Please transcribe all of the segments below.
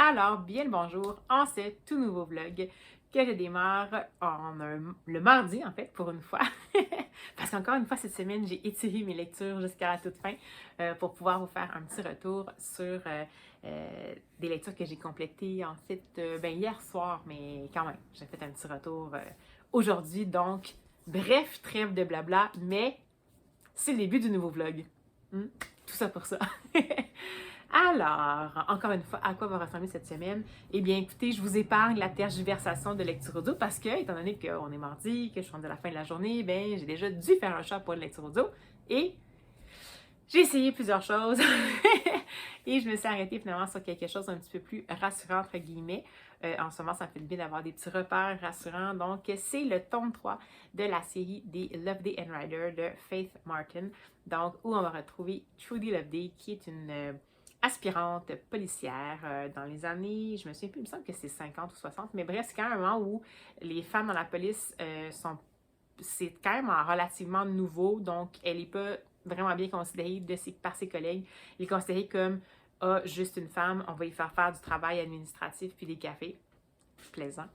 Alors, bien le bonjour en ce tout nouveau vlog que je démarre le mardi, en fait, pour une fois. Parce qu'encore une fois, cette semaine, j'ai étiré mes lectures jusqu'à la toute fin pour pouvoir vous faire un petit retour sur des lectures que j'ai complétées, en fait, hier soir, mais quand même, j'ai fait un petit retour aujourd'hui. Donc, bref, trêve de blabla, mais c'est le début du nouveau vlog. Hmm, tout ça pour ça. Alors, encore une fois, à quoi va ressembler cette semaine? Eh bien, écoutez, je vous épargne la tergiversation de lecture audio parce que, étant donné qu'on est mardi, que je suis rendue à la fin de la journée, ben, j'ai déjà dû faire un choix pour une lecture audio et j'ai essayé plusieurs choses et je me suis arrêtée finalement sur quelque chose d'un petit peu plus rassurant, entre guillemets. En ce moment, ça me fait bien d'avoir des petits repères rassurants. Donc, c'est le tome 3 de la série des Loveday and Ryder de Faith Martin. Donc, où on va retrouver Trudy Loveday, qui est une aspirante policière dans les années, je me souviens plus, il me semble que c'est 50 ou 60, mais bref, c'est quand même un moment où les femmes dans la police c'est quand même relativement nouveau, donc elle n'est pas vraiment bien considérée par ses collègues. Elle est considérée comme juste une femme, on va y faire du travail administratif puis des cafés. Plaisant.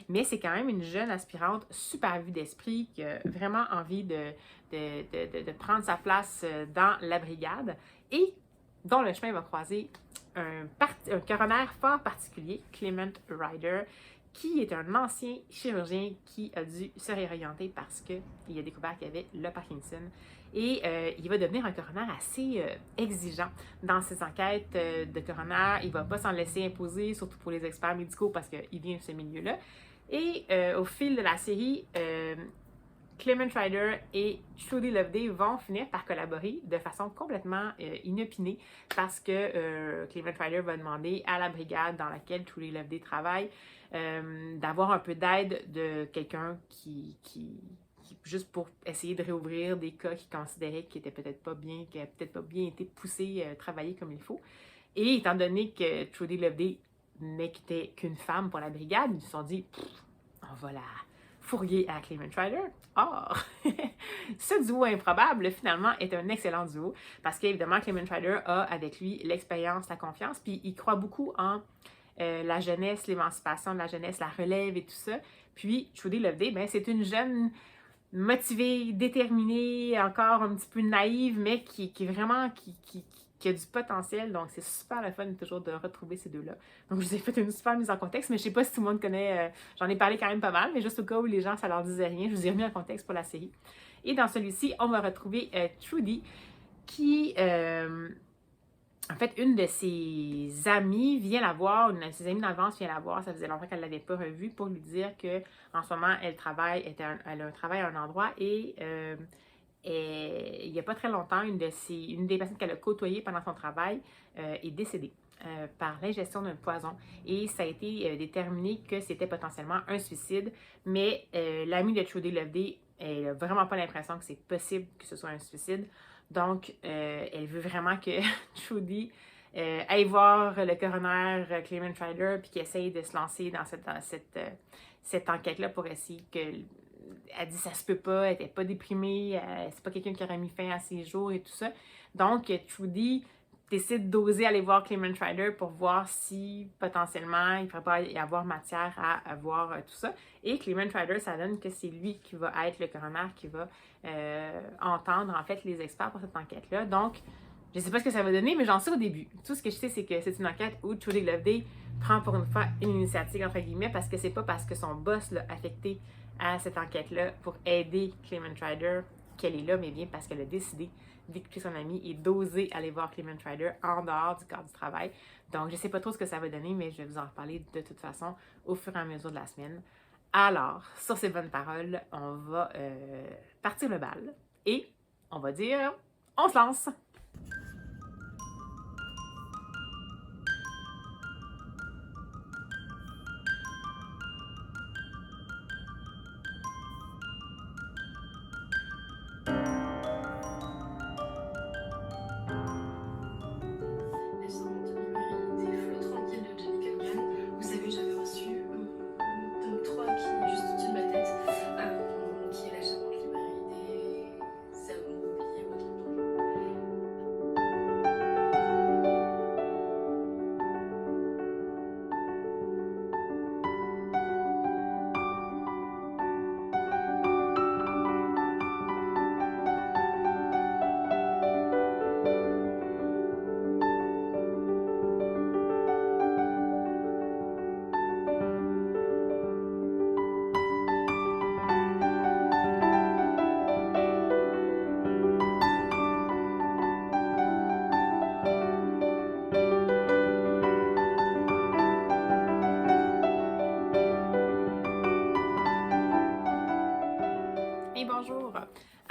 Mais c'est quand même une jeune aspirante super vue d'esprit qui a vraiment envie de prendre sa place dans la brigade et dont le chemin va croiser un coroner fort particulier, Clement Ryder, qui est un ancien chirurgien qui a dû se réorienter parce qu'il a découvert qu'il avait le Parkinson. Et il va devenir un coroner assez exigeant dans ses enquêtes de coroner. Il ne va pas s'en laisser imposer, surtout pour les experts médicaux parce qu'il vient de ce milieu-là. Et au fil de la série, Clement Ryder et Trudy Loveday vont finir par collaborer de façon complètement inopinée parce que Clement Ryder va demander à la brigade dans laquelle Trudy Loveday travaille d'avoir un peu d'aide de quelqu'un juste pour essayer de réouvrir des cas qu'ils considéraient qui n'avaient peut-être pas bien été poussés, travaillés comme il faut. Et étant donné que Trudy Loveday n'était qu'une femme pour la brigade, ils se sont dit on va la fourguer à Clement Ryder. Or, ce duo improbable, finalement, est un excellent duo parce qu'évidemment, Clement Ryder a avec lui l'expérience, la confiance, puis il croit beaucoup en la jeunesse, l'émancipation de la jeunesse, la relève et tout ça. Puis, Trudy Loveday, ben, c'est une jeune motivée, déterminée, encore un petit peu naïve, mais qui est vraiment, qui a du potentiel. Donc, c'est super le fun toujours de retrouver ces deux-là. Donc, je vous ai fait une super mise en contexte, mais je sais pas si tout le monde connaît, j'en ai parlé quand même pas mal, mais juste au cas où les gens, ça leur disait rien, je vous ai remis en contexte pour la série. Et dans celui-ci, on va retrouver Trudy, qui, en fait, une de ses amies vient la voir, une de ses amies d'enfance vient la voir, ça faisait longtemps qu'elle ne l'avait pas revue, pour lui dire qu'en ce moment, elle a un travail à un endroit et il n'y a pas très longtemps, une des personnes qu'elle a côtoyées pendant son travail est décédée par l'ingestion d'un poison et ça a été déterminé que c'était potentiellement un suicide, mais l'amie de Trudy Loveday, elle n'a vraiment pas l'impression que c'est possible que ce soit un suicide. Donc, elle veut vraiment que Trudy aille voir le coroner Clement Ryder puis qu'il essaye de se lancer dans cette enquête-là pour essayer que elle dit ça se peut pas, elle était pas déprimée, c'est pas quelqu'un qui aurait mis fin à ses jours et tout ça. Donc, Trudy décide d'oser aller voir Clement Ryder pour voir si potentiellement il ne pourrait pas y avoir matière à voir tout ça. Et Clement Ryder, ça donne que c'est lui qui va être le coroner qui va entendre en fait les experts pour cette enquête-là. Donc, je ne sais pas ce que ça va donner, mais j'en sais au début. Tout ce que je sais, c'est que c'est une enquête où Trudy Loveday prend pour une fois une initiative, entre guillemets, parce que c'est pas parce que son boss l'a affecté à cette enquête-là pour aider Clement Ryder qu'elle est là, mais bien parce qu'elle a décidé d'écouter son ami et d'oser aller voir Clement Ryder en dehors du cadre du travail. Donc, je ne sais pas trop ce que ça va donner, mais je vais vous en reparler de toute façon au fur et à mesure de la semaine. Alors, sur ces bonnes paroles, on va partir le bal et on va dire, on se lance!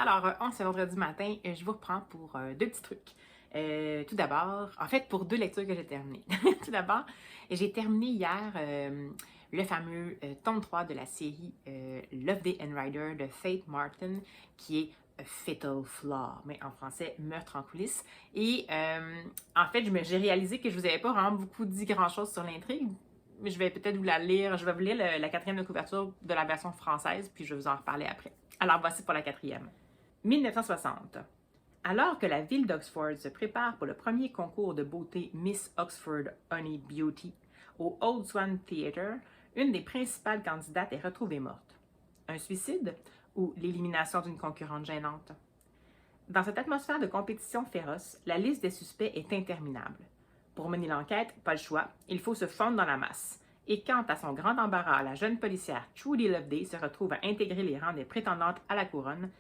Alors, on ce vendredi matin, je vous reprends pour deux petits trucs. Tout d'abord, en fait, pour deux lectures que j'ai terminées. Tout d'abord, j'ai terminé hier le fameux tome 3 de la série Loveday and Rider de Faith Martin, qui est Fatal Flaw, mais en français, Meurtre en coulisses. Et en fait, j'ai réalisé que je vous avais pas vraiment beaucoup dit grand-chose sur l'intrigue. Je vais peut-être vous la lire. Je vais vous lire la quatrième de couverture de la version française, puis je vais vous en reparler après. Alors, voici pour la quatrième. 1960. Alors que la ville d'Oxford se prépare pour le premier concours de beauté Miss Oxford Honey Beauty au Old Swan Theatre, une des principales candidates est retrouvée morte. Un suicide ou l'élimination d'une concurrente gênante? Dans cette atmosphère de compétition féroce, la liste des suspects est interminable. Pour mener l'enquête, pas le choix, il faut se fondre dans la masse. Et quand, à son grand embarras, la jeune policière Trudy Loveday se retrouve à intégrer les rangs des prétendantes à la couronne,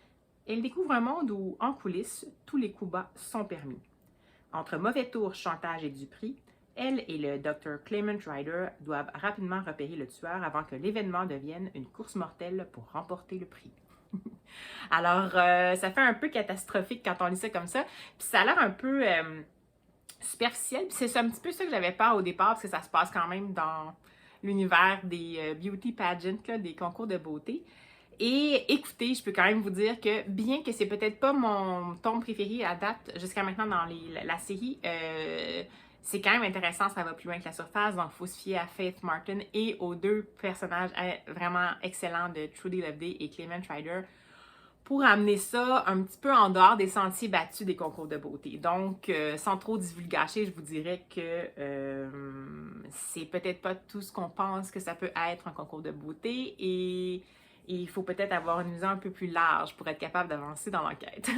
elle découvre un monde où, en coulisses, tous les coups bas sont permis. Entre mauvais tours, chantage et duperie, elle et le Dr. Clement Ryder doivent rapidement repérer le tueur avant que l'événement devienne une course mortelle pour remporter le prix. Alors, ça fait un peu catastrophique quand on lit ça comme ça, puis ça a l'air un peu superficiel, puis c'est un petit peu ça que j'avais peur au départ, parce que ça se passe quand même dans l'univers des beauty pageants, là, des concours de beauté. Et écoutez, je peux quand même vous dire que bien que c'est peut-être pas mon tome préféré à date jusqu'à maintenant dans la série, c'est quand même intéressant, ça va plus loin que la surface, donc il faut se fier à Faith Martin et aux deux personnages vraiment excellents de Trudy Loveday et Clement Ryder pour amener ça un petit peu en dehors des sentiers battus des concours de beauté. Donc, sans trop divulgacher, je vous dirais que c'est peut-être pas tout ce qu'on pense que ça peut être un concours de beauté et il faut peut-être avoir une vision un peu plus large pour être capable d'avancer dans l'enquête.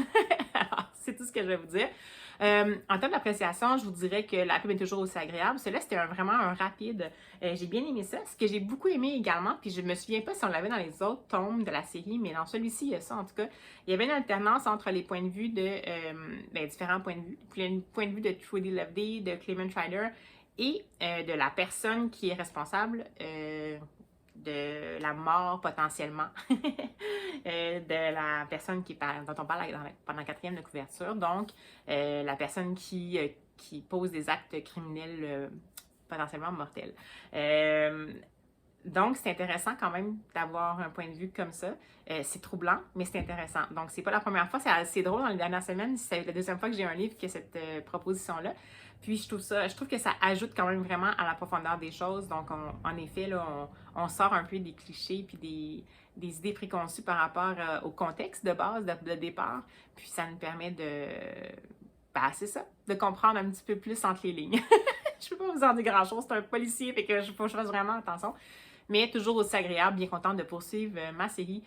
Alors, c'est tout ce que je vais vous dire. En termes d'appréciation, je vous dirais que la pub est toujours aussi agréable. Celui-là, c'était vraiment un rapide. J'ai bien aimé ça. Ce que j'ai beaucoup aimé également, puis je me souviens pas si on l'avait dans les autres tomes de la série, mais dans celui-ci, il y a ça en tout cas. Il y avait une alternance entre les points de vue de différents points de vue. Le point de vue de Trudy Loveday, de Clement Ryder et de la personne qui est responsable de la mort potentiellement de la personne dont on parle pendant la quatrième de couverture. Donc, la personne qui pose des actes criminels potentiellement mortels. Donc, c'est intéressant quand même d'avoir un point de vue comme ça. C'est troublant, mais c'est intéressant. Donc, c'est pas la première fois. C'est assez drôle dans les dernières semaines. C'est la deuxième fois que j'ai un livre qui a cette proposition-là. Puis, je trouve que ça ajoute quand même vraiment à la profondeur des choses. Donc, en effet, là, on sort un peu des clichés puis des idées préconçues par rapport au contexte de base, de départ. Puis, ça nous permet c'est ça, de comprendre un petit peu plus entre les lignes. Je peux pas vous en dire grand-chose. C'est un policier, fait que faut que je fasse vraiment attention. Mais toujours aussi agréable, bien contente de poursuivre ma série.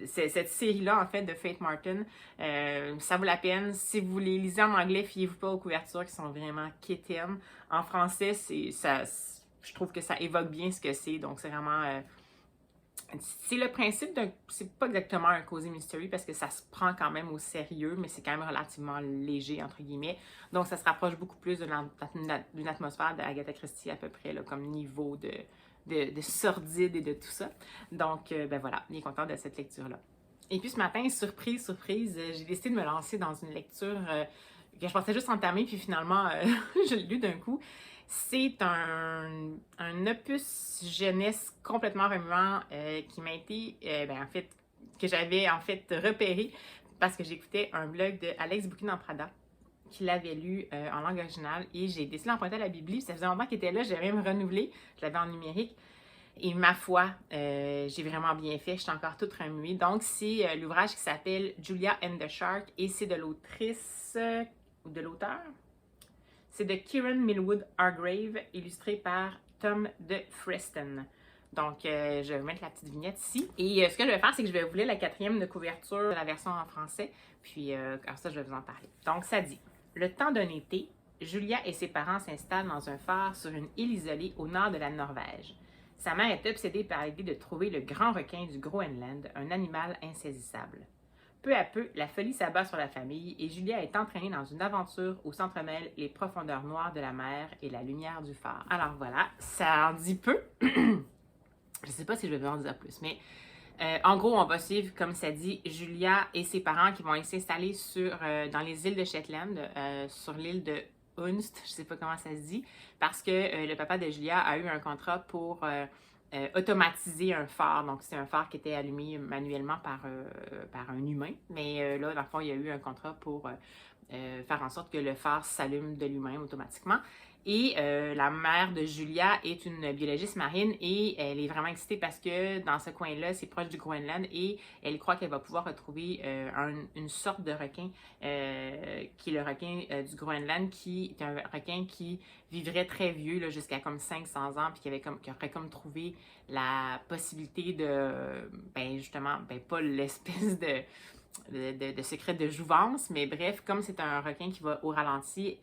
Cette série-là, en fait, de Faith Martin. Ça vaut la peine. Si vous les lisez en anglais, fiez-vous pas aux couvertures qui sont vraiment quétaines. En français, je trouve que ça évoque bien ce que c'est. Donc, c'est vraiment... c'est le principe c'est pas exactement un cozy mystery parce que ça se prend quand même au sérieux, mais c'est quand même relativement léger, entre guillemets. Donc, ça se rapproche beaucoup plus d'une atmosphère d'Agatha Christie à peu près, là, comme niveau de sordide et de tout ça. Donc, ben voilà, bien contente de cette lecture-là. Et puis ce matin, surprise, j'ai décidé de me lancer dans une lecture que je pensais juste entamer, puis finalement, je l'ai lu d'un coup. C'est un opus jeunesse complètement remuant qui m'a été, que j'avais en fait repéré parce que j'écoutais un blog de Alex Bouquin-Prada qui l'avait lu en langue originale et j'ai décidé d'emprunter la Bibli. Ça faisait longtemps qu'il était là, j'avais même renouvelé, je l'avais en numérique. Et ma foi, j'ai vraiment bien fait, je suis encore toute remuée. Donc, c'est l'ouvrage qui s'appelle Julia and the Shark et c'est de l'autrice ou de l'auteur. C'est de Kieran Millwood Hargrave, illustré par Tom de Freston. Donc, je vais mettre la petite vignette ici. Et ce que je vais faire, c'est que je vais vous lire la quatrième de couverture de la version en français. Puis, alors ça, je vais vous en parler. Donc, ça dit « Le temps d'un été, Julia et ses parents s'installent dans un phare sur une île isolée au nord de la Norvège. Sa mère est obsédée par l'idée de trouver le grand requin du Groenland, un animal insaisissable. Peu à peu, la folie s'abat sur la famille et Julia est entraînée dans une aventure où s'entremêlent les profondeurs noires de la mer et la lumière du phare. Alors voilà, ça en dit peu. Je ne sais pas si je vais vous en dire plus, mais En gros, on va suivre, comme ça dit, Julia et ses parents qui vont s'installer dans les îles de Shetland, sur l'île de Unst, je ne sais pas comment ça se dit, parce que le papa de Julia a eu un contrat pour automatiser un phare. Donc, c'est un phare qui était allumé manuellement par un humain. Mais là, dans le fond, il y a eu un contrat pour faire en sorte que le phare s'allume de lui-même automatiquement. Et la mère de Julia est une biologiste marine et elle est vraiment excitée parce que dans ce coin-là, c'est proche du Groenland et elle croit qu'elle va pouvoir retrouver une sorte de requin qui est le requin du Groenland, qui est un requin qui vivrait très vieux, jusqu'à comme 500 ans, puis qui aurait comme trouvé la possibilité de, ben justement, ben pas l'espèce de secret de jouvence, mais bref, comme c'est un requin qui va au ralenti,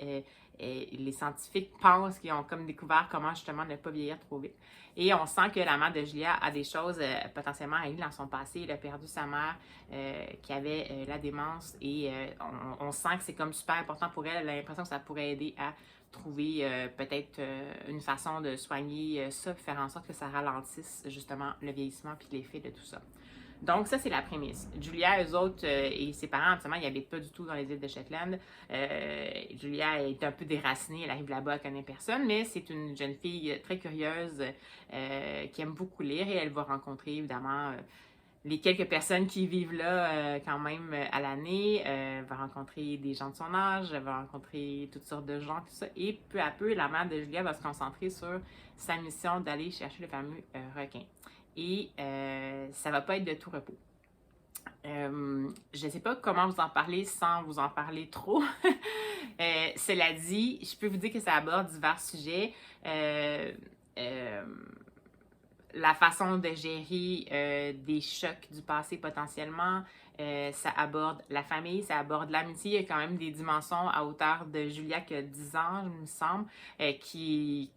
les scientifiques pensent qu'ils ont comme découvert comment justement ne pas vieillir trop vite. Et on sent que la mère de Julia a des choses potentiellement à régler dans son passé. Elle a perdu sa mère qui avait la démence et on sent que c'est comme super important pour elle. Elle a l'impression que ça pourrait aider à trouver peut-être une façon de soigner ça, faire en sorte que ça ralentisse justement le vieillissement puis l'effet de tout ça. Donc, ça, c'est la prémisse. Julia, eux autres, et ses parents, absolument, ils n'habitent pas du tout dans les îles de Shetland. Julia est un peu déracinée, elle arrive là-bas, elle connaît personne, mais c'est une jeune fille très curieuse qui aime beaucoup lire et elle va rencontrer, évidemment, les quelques personnes qui vivent là quand même à l'année. Elle va rencontrer des gens de son âge, elle va rencontrer toutes sortes de gens, tout ça. Et peu à peu, la mère de Julia va se concentrer sur sa mission d'aller chercher le fameux requin. Et ça va pas être de tout repos. Je ne sais pas comment vous en parler sans vous en parler trop. Cela dit, je peux vous dire que ça aborde divers sujets. La façon de gérer des chocs du passé potentiellement. Ça aborde la famille, ça aborde l'amitié. Il y a quand même des dimensions à hauteur de Julia qui a 10 ans, il me semble, qui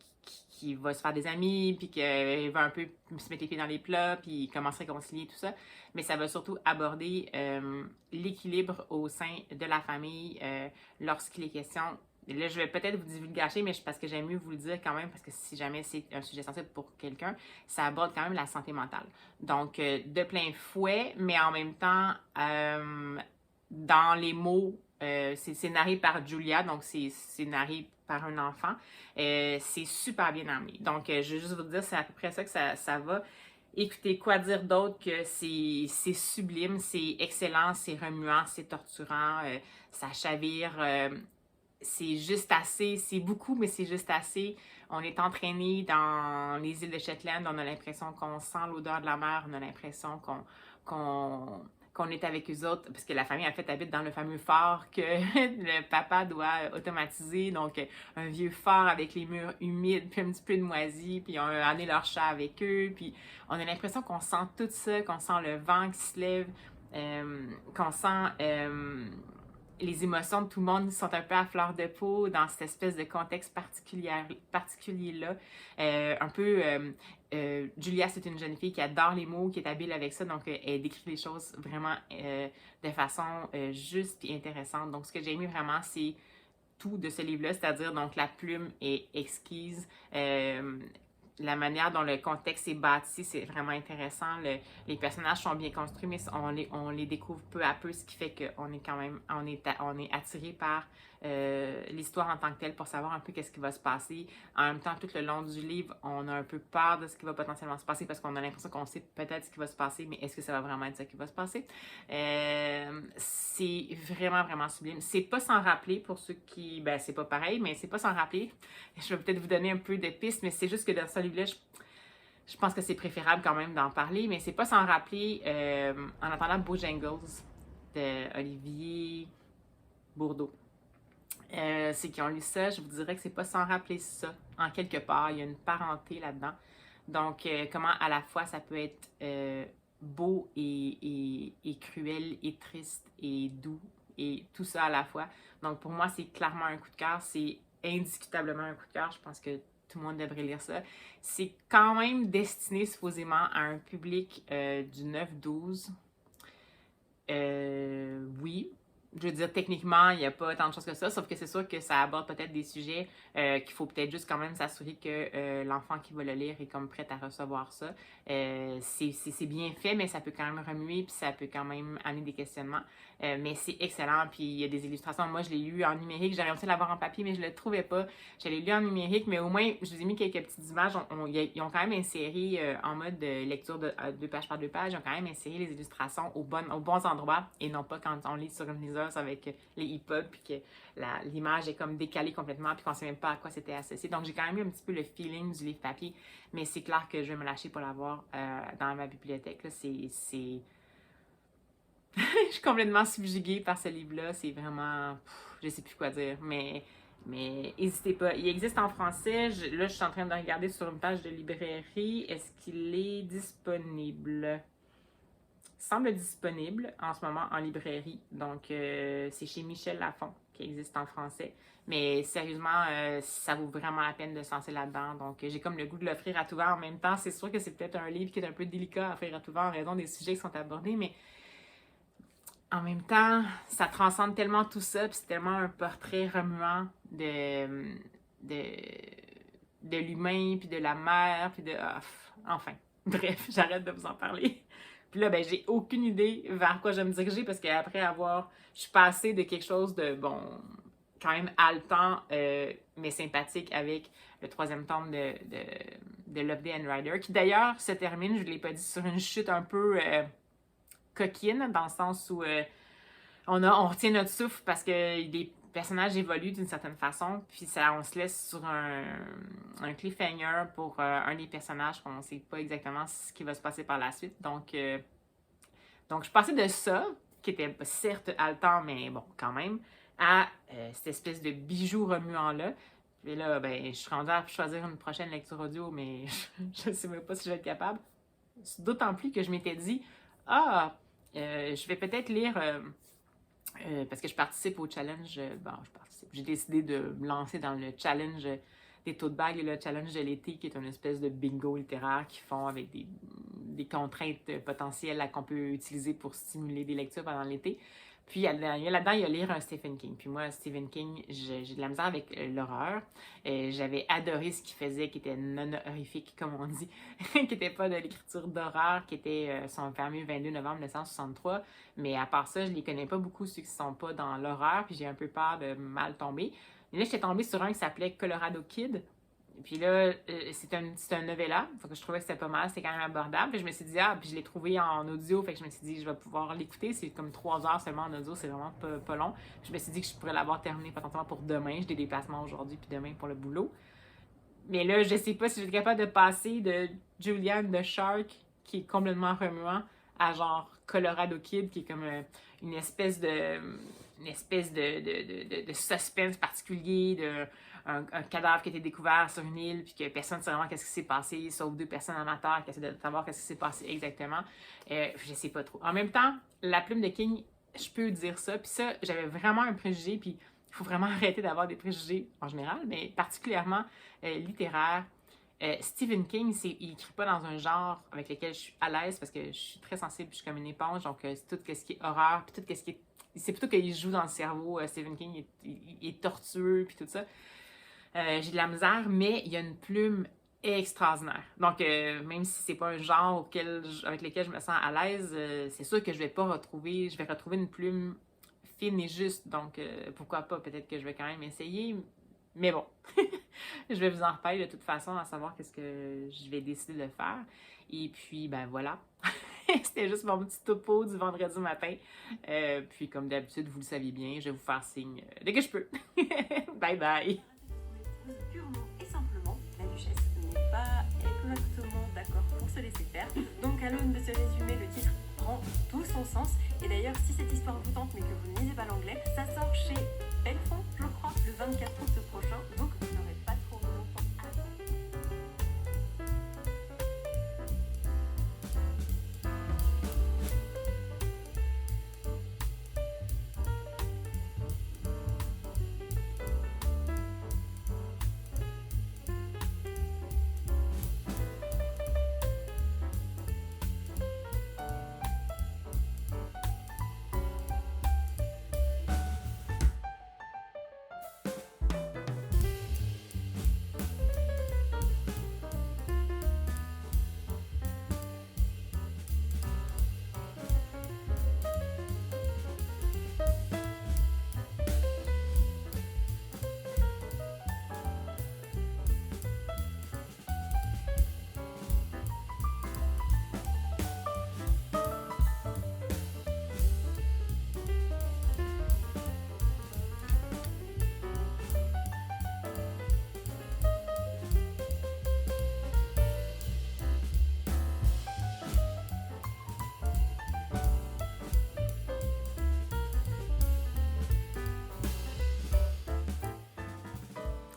va se faire des amis, puis qu'elle va un peu se mettre les pieds dans les plats, puis comment se réconcilier, tout ça. Mais ça va surtout aborder l'équilibre au sein de la famille lorsqu'il est question. Là, je vais peut-être vous divulgacher, mais parce que j'aime mieux vous le dire quand même, parce que si jamais c'est un sujet sensible pour quelqu'un, ça aborde quand même la santé mentale. Donc, de plein fouet, mais en même temps, dans les mots, c'est narré par Julia, donc c'est narré par un enfant. C'est super bien amené. Donc, je vais juste vous dire, c'est à peu près ça que ça va. Écoutez, quoi dire d'autre que c'est sublime, c'est excellent, c'est remuant, c'est torturant, ça chavire. C'est juste assez, c'est beaucoup, mais c'est juste assez. On est entraîné dans les îles de Shetland, on a l'impression qu'on sent l'odeur de la mer, on a l'impression qu'on est avec eux autres, parce que la famille, en fait, habite dans le fameux phare que le papa doit automatiser, donc un vieux phare avec les murs humides, puis un petit peu de moisi, puis on a amené leur chat avec eux, puis on a l'impression qu'on sent tout ça, qu'on sent le vent qui se lève, qu'on sent les émotions de tout le monde sont un peu à fleur de peau dans cette espèce de contexte particulier-là. Julia, c'est une jeune fille qui adore les mots, qui est habile avec ça, donc elle décrit les choses vraiment de façon juste et intéressante. Donc, ce que j'ai aimé vraiment, c'est tout de ce livre-là, c'est-à-dire donc la plume est exquise. La manière dont le contexte est bâti, c'est vraiment intéressant. Les personnages sont bien construits, mais on les découvre peu à peu, ce qui fait qu'on est quand même, on est attiré par l'histoire en tant que telle pour savoir un peu qu'est-ce qui va se passer. En même temps, tout le long du livre, on a un peu peur de ce qui va potentiellement se passer parce qu'on a l'impression qu'on sait peut-être ce qui va se passer, mais est-ce que ça va vraiment être ça qui va se passer? C'est vraiment, vraiment sublime. C'est pas sans rappeler pour ceux qui... Ben, c'est pas pareil, mais c'est pas sans rappeler. Je vais peut-être vous donner un peu de pistes, mais c'est juste que dans ce livre-là, je pense que c'est préférable quand même d'en parler, mais c'est pas sans rappeler, en attendant Bojangles de Olivier Bourdeau. Ceux qui ont lu ça, je vous dirais que c'est pas sans rappeler ça. En quelque part, il y a une parenté là-dedans. Donc, comment à la fois ça peut être beau et cruel et triste et doux et tout ça à la fois. Donc, pour moi, c'est clairement un coup de cœur. C'est indiscutablement un coup de cœur. Je pense que tout le monde devrait lire ça. C'est quand même destiné supposément à un public du 9-12. Oui, je veux dire, techniquement, il n'y a pas tant de choses que ça, sauf que c'est sûr que ça aborde peut-être des sujets qu'il faut peut-être juste quand même s'assurer que l'enfant qui va le lire est comme prêt à recevoir ça. C'est bien fait, mais ça peut quand même remuer, puis ça peut quand même amener des questionnements. Mais c'est excellent, puis il y a des illustrations. Moi, je l'ai lu en numérique, j'aurais réussi à l'avoir en papier, mais je ne le trouvais pas. Je l'ai lu en numérique, mais au moins, je vous ai mis quelques petites images. Ils ont quand même inséré en mode lecture de 2 pages par 2 pages, ils ont quand même inséré les illustrations aux bons endroits, et non pas quand on lit sur une liseuse avec les EPUB, puis que l'image est comme décalée complètement, puis qu'on ne sait même pas à quoi c'était associé. Donc, j'ai quand même eu un petit peu le feeling du livre papier, mais c'est clair que je vais me lâcher pour l'avoir dans ma bibliothèque. Là, je suis complètement subjuguée par ce livre-là. C'est vraiment... je sais plus quoi dire, mais n'hésitez pas. Il existe en français. Là, je suis en train de regarder sur une page de librairie. Est-ce qu'il est disponible? Semble disponible en ce moment en librairie. Donc, c'est chez Michel Lafon qui existe en français. Mais sérieusement, ça vaut vraiment la peine de se lancer là-dedans. Donc, j'ai comme le goût de l'offrir à tout va. En même temps, c'est sûr que c'est peut-être un livre qui est un peu délicat à offrir à tout va en raison des sujets qui sont abordés, mais en même temps, ça transcende tellement tout ça, puis c'est tellement un portrait remuant de l'humain, puis de la mère, puis de... enfin, bref, j'arrête de vous en parler. Puis là, ben, j'ai aucune idée vers quoi je vais me diriger, parce qu'après avoir... Je suis passée de quelque chose de, bon, quand même haletant, mais sympathique, avec le 3e tome de Loveday and Rider, qui d'ailleurs se termine, je ne l'ai pas dit, sur une chute un peu... coquine, dans le sens où on retient notre souffle parce que les personnages évoluent d'une certaine façon, puis on se laisse sur un cliffhanger pour un des personnages qu'on ne sait pas exactement ce qui va se passer par la suite. Donc je passais de ça, qui était certes haletant, mais bon, quand même, à cette espèce de bijou remuant-là. Et là, ben, je suis rendue à choisir une prochaine lecture audio, mais je ne sais même pas si je vais être capable. D'autant plus que je m'étais dit, je vais peut-être lire, parce que je participe au challenge, j'ai décidé de me lancer dans le challenge des tote bags et le challenge de l'été, qui est une espèce de bingo littéraire qu'ils font avec des contraintes potentielles qu'on peut utiliser pour stimuler des lectures pendant l'été. Puis là-dedans, il y a lire un Stephen King. Puis moi, Stephen King, j'ai de la misère avec l'horreur. J'avais adoré ce qu'il faisait, qui était non-horrifique, comme on dit, qui n'était pas de l'écriture d'horreur, qui était son fameux 22 novembre 1963. Mais à part ça, je ne les connais pas beaucoup, ceux qui ne sont pas dans l'horreur, puis j'ai un peu peur de mal tomber. Et là, j'étais tombée sur un qui s'appelait Colorado Kid. Puis là, c'est un novella, donc je trouvais que c'était pas mal, c'était quand même abordable. Puis je me suis dit, puis je l'ai trouvé en audio, fait que je me suis dit, je vais pouvoir l'écouter. C'est comme 3 heures seulement en audio, c'est vraiment pas long. Je me suis dit que je pourrais l'avoir terminé potentiellement pour demain. J'ai des déplacements aujourd'hui, puis demain pour le boulot. Mais là, je sais pas si je vais être capable de passer de Julian the Shark, qui est complètement remuant, à genre Colorado Kid, qui est comme une espèce de suspense particulier, un cadavre qui a été découvert sur une île, puis que personne ne sait vraiment qu'est-ce qui s'est passé, sauf 2 personnes amateurs qui essaient de savoir qu'est-ce qui s'est passé exactement. Je sais pas trop. En même temps, la plume de King, je peux dire ça, puis ça, j'avais vraiment un préjugé, puis il faut vraiment arrêter d'avoir des préjugés en général, mais particulièrement littéraires. Stephen King, il écrit pas dans un genre avec lequel je suis à l'aise, parce que je suis très sensible, je suis comme une éponge, donc c'est tout ce qui est horreur, puis tout ce qui est... C'est plutôt qu'il joue dans le cerveau. Stephen King, il est tortueux, puis tout ça. J'ai de la misère, mais il y a une plume extraordinaire. Donc, même si c'est pas un genre avec lequel je me sens à l'aise, c'est sûr que je vais retrouver une plume fine et juste. Donc, pourquoi pas? Peut-être que je vais quand même essayer. Mais bon, je vais vous en reparler de toute façon, à savoir qu'est-ce que je vais décider de faire. Et puis, ben voilà. C'était juste mon petit topo du vendredi matin. Puis, comme d'habitude, vous le saviez bien, je vais vous faire signe dès que je peux. Bye bye! Purement et simplement, la duchesse n'est pas exactement d'accord pour se laisser faire. Donc, à l'aune de ce résumé, le titre prend tout son sens. Et d'ailleurs, si cette histoire vous tente mais que vous ne lisez pas l'anglais, ça sort chez Belfond, je crois, le 24 août prochain. Donc, vous n'aurez pas trop longtemps à attendre.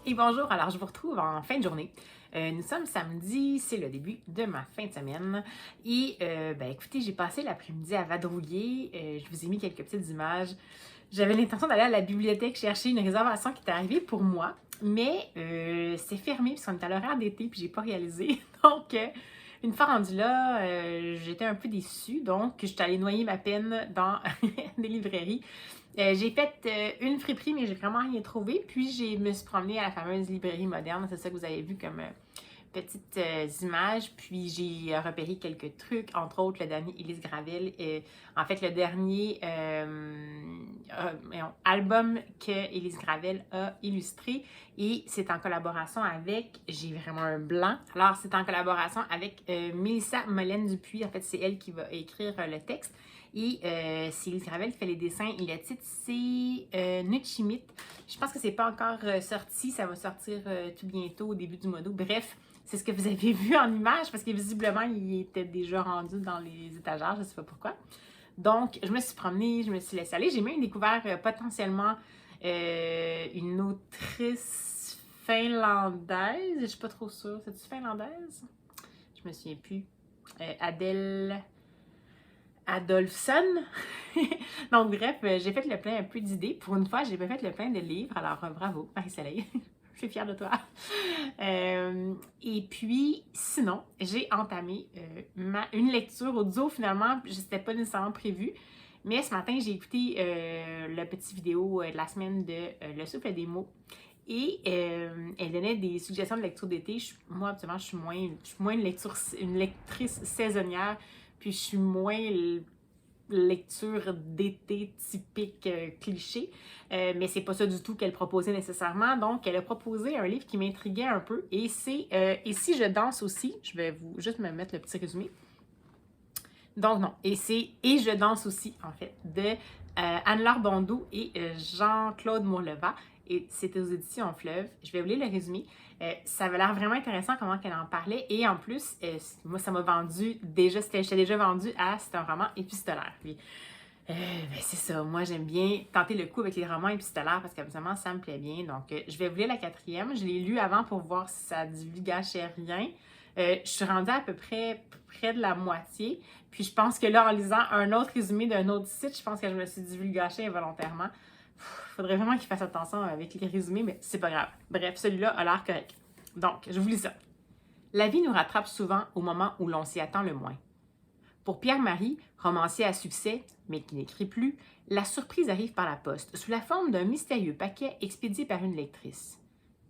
Et bonjour, alors je vous retrouve en fin de journée. Nous sommes samedi, c'est le début de ma fin de semaine. Et écoutez, j'ai passé l'après-midi à vadrouiller. Je vous ai mis quelques petites images. J'avais l'intention d'aller à la bibliothèque chercher une réservation qui était arrivée pour moi, mais c'est fermé puisqu'on est à l'horaire d'été puis j'ai pas réalisé. Donc, une fois rendue là, j'étais un peu déçue. Donc, je suis allée noyer ma peine dans des librairies. J'ai fait une friperie, mais j'ai vraiment rien trouvé. Puis, je me suis promenée à la fameuse librairie moderne. C'est ça que vous avez vu comme petites images. Puis, j'ai repéré quelques trucs, entre autres le dernier Élise Gravel. En fait, le dernier album que Élise Gravel a illustré. Et c'est en collaboration avec, j'ai vraiment un blanc. Alors, c'est en collaboration avec Mélissa Molène-Dupuis. En fait, c'est elle qui va écrire le texte. Et c'est Élise Gravel qui fait les dessins. Et le titre, c'est Nutchimit. Je pense que c'est pas encore sorti. Ça va sortir tout bientôt, au début du mois d'août. Bref, c'est ce que vous avez vu en image parce que visiblement, il était déjà rendu dans les étagères. Je ne sais pas pourquoi. Donc, je me suis promenée, je me suis laissée aller. J'ai même découvert potentiellement une autrice finlandaise. Je ne suis pas trop sûre. C'est-tu finlandaise? Je me souviens plus. Adèle Adolphson. Donc, bref, j'ai fait le plein un peu d'idées. Pour une fois, j'ai pas fait le plein de livres. Alors, bravo, Marie-Soleil. Je suis fière de toi. Et puis, sinon, j'ai entamé une lecture audio. Finalement, je n'étais pas nécessairement prévu. Mais ce matin, j'ai écouté la petite vidéo de la semaine de Le souffle des mots. Et elle donnait des suggestions de lecture d'été. Moi, absolument, je suis moins une lectrice saisonnière. Puis je suis moins lecture d'été typique cliché. Mais c'est pas ça du tout qu'elle proposait nécessairement. Donc, elle a proposé un livre qui m'intriguait un peu. Et c'est Et si je danse aussi, je vais juste me mettre le petit résumé. Donc non, et c'est Et je danse aussi, en fait, de Anne-Laure Bondoux et Jean-Claude Mourleva. Et c'était aux éditions Fleuve. Je vais vous lire le résumé. Ça avait l'air vraiment intéressant comment elle en parlait. Et en plus, moi, ça m'a vendu déjà, j'étais déjà vendue à, c'est un roman épistolaire. Puis, c'est ça, moi j'aime bien tenter le coup avec les romans épistolaires parce qu'habituellement ça me plaît bien. Donc, je vais vous lire la 4e. Je l'ai lu avant pour voir si ça divulgachait rien. Je suis rendue à peu près de la moitié. Puis je pense que là, en lisant un autre résumé d'un autre site, je pense que je me suis divulgachée involontairement. Il faudrait vraiment qu'il fasse attention avec les résumés, mais c'est pas grave. Bref, celui-là a l'air correct. Donc, je vous lis ça. La vie nous rattrape souvent au moment où l'on s'y attend le moins. Pour Pierre-Marie, romancier à succès, mais qui n'écrit plus, la surprise arrive par la poste, sous la forme d'un mystérieux paquet expédié par une lectrice.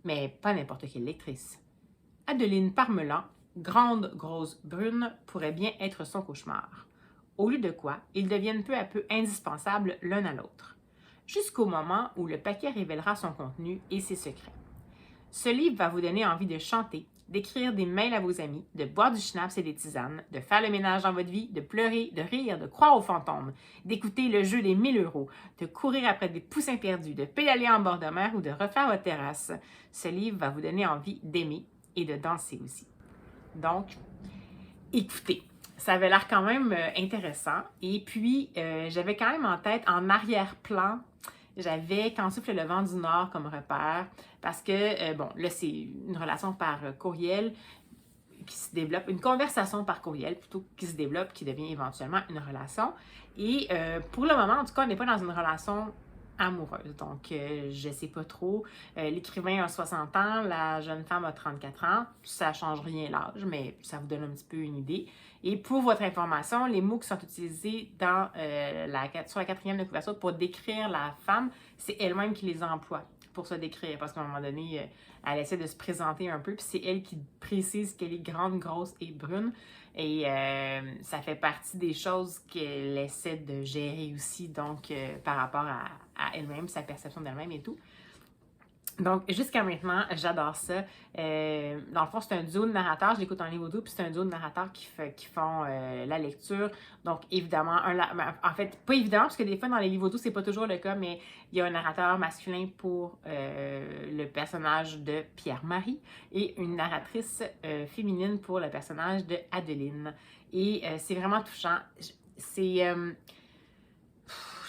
Mais pas n'importe quelle lectrice. Adeline Parmelan, grande, grosse, brune, pourrait bien être son cauchemar. Au lieu de quoi, ils deviennent peu à peu indispensables l'un à l'autre. Jusqu'au moment où le paquet révélera son contenu et ses secrets. Ce livre va vous donner envie de chanter, d'écrire des mails à vos amis, de boire du schnapps et des tisanes, de faire le ménage dans votre vie, de pleurer, de rire, de croire aux fantômes, d'écouter le jeu des 1000 €, de courir après des poussins perdus, de pédaler en bord de mer ou de refaire votre terrasse. Ce livre va vous donner envie d'aimer et de danser aussi. Donc, écoutez. Ça avait l'air quand même intéressant. Et puis, j'avais quand même en tête, en arrière-plan, j'avais Quand souffle le vent du Nord comme repère. Parce que, là, c'est une relation par courriel qui se développe, une conversation par courriel plutôt qui se développe, qui devient éventuellement une relation. Et pour le moment, en tout cas, on n'est pas dans une relation amoureuse. Donc, je ne sais pas trop. L'écrivain a 60 ans, la jeune femme a 34 ans. Ça ne change rien l'âge, mais ça vous donne un petit peu une idée. Et pour votre information, les mots qui sont utilisés dans, sur la 4e de couverture pour décrire la femme, c'est elle-même qui les emploie pour se décrire. Parce qu'à un moment donné, elle essaie de se présenter un peu, puis c'est elle qui précise qu'elle est grande, grosse et brune. Et ça fait partie des choses qu'elle essaie de gérer aussi, donc par rapport à elle-même, sa perception d'elle-même et tout. Donc, jusqu'à maintenant, j'adore ça. Dans le fond, c'est un duo de narrateurs. Je l'écoute en livre audio, puis c'est un duo de narrateurs qui font la lecture. Donc, évidemment, en fait, pas évidemment, parce que des fois, dans les livres audio, c'est pas toujours le cas, mais il y a un narrateur masculin pour le personnage de Pierre-Marie et une narratrice féminine pour le personnage de Adeline. Et c'est vraiment touchant.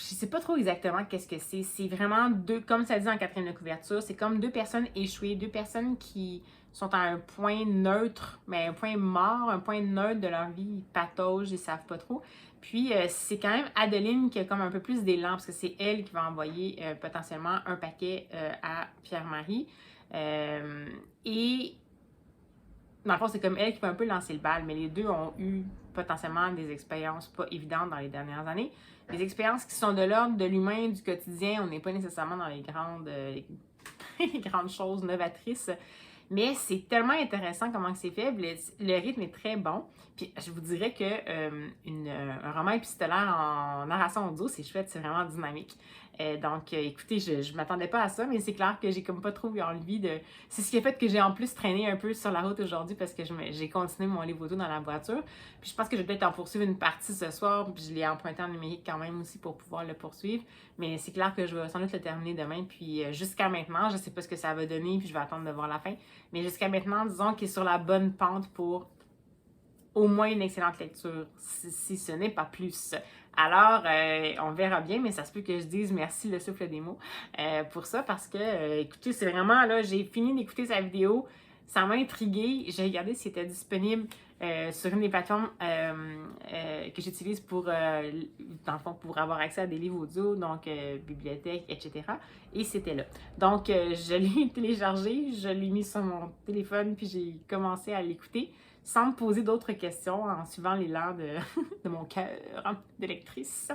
je sais pas trop exactement qu'est-ce que c'est. C'est vraiment deux, comme ça dit en quatrième de couverture, c'est comme deux personnes échouées, deux personnes qui sont à un point neutre, mais un point mort, un point neutre de leur vie, ils pataugent, ils savent pas trop. Puis c'est quand même Adeline qui a comme un peu plus d'élan, parce que c'est elle qui va envoyer potentiellement un paquet à Pierre-Marie. Et dans le fond, c'est comme elle qui va un peu lancer le bal, mais les deux ont eu potentiellement des expériences pas évidentes dans les dernières années. Des expériences qui sont de l'ordre de l'humain, du quotidien. On n'est pas nécessairement dans les grandes choses novatrices. Mais c'est tellement intéressant comment c'est fait. Le rythme est très bon. Puis je vous dirais que un roman épistolaire en narration audio, c'est chouette, c'est vraiment dynamique. Donc, écoutez, je m'attendais pas à ça, mais c'est clair que j'ai comme pas trop eu envie de... C'est ce qui a fait que j'ai en plus traîné un peu sur la route aujourd'hui parce que j'ai continué mon livre audio dans la voiture. Puis je pense que je vais peut-être en poursuivre une partie ce soir, puis je l'ai emprunté en numérique quand même aussi pour pouvoir le poursuivre. Mais c'est clair que je vais sans doute le terminer demain. Puis jusqu'à maintenant, je sais pas ce que ça va donner, puis je vais attendre de voir la fin. Mais jusqu'à maintenant, disons qu'il est sur la bonne pente pour au moins une excellente lecture, si ce n'est pas plus. Alors, on verra bien, mais ça se peut que je dise merci le souffle des mots pour ça, parce que, écoutez, c'est vraiment, là, j'ai fini d'écouter sa vidéo, ça m'a intriguée, j'ai regardé s'il était disponible sur une des plateformes que j'utilise pour, dans le fond, pour avoir accès à des livres audio, donc bibliothèque, etc. Et c'était là. Donc, je l'ai téléchargé, je l'ai mis sur mon téléphone, puis j'ai commencé à l'écouter sans me poser d'autres questions, en suivant l'élan de mon cœur de lectrice.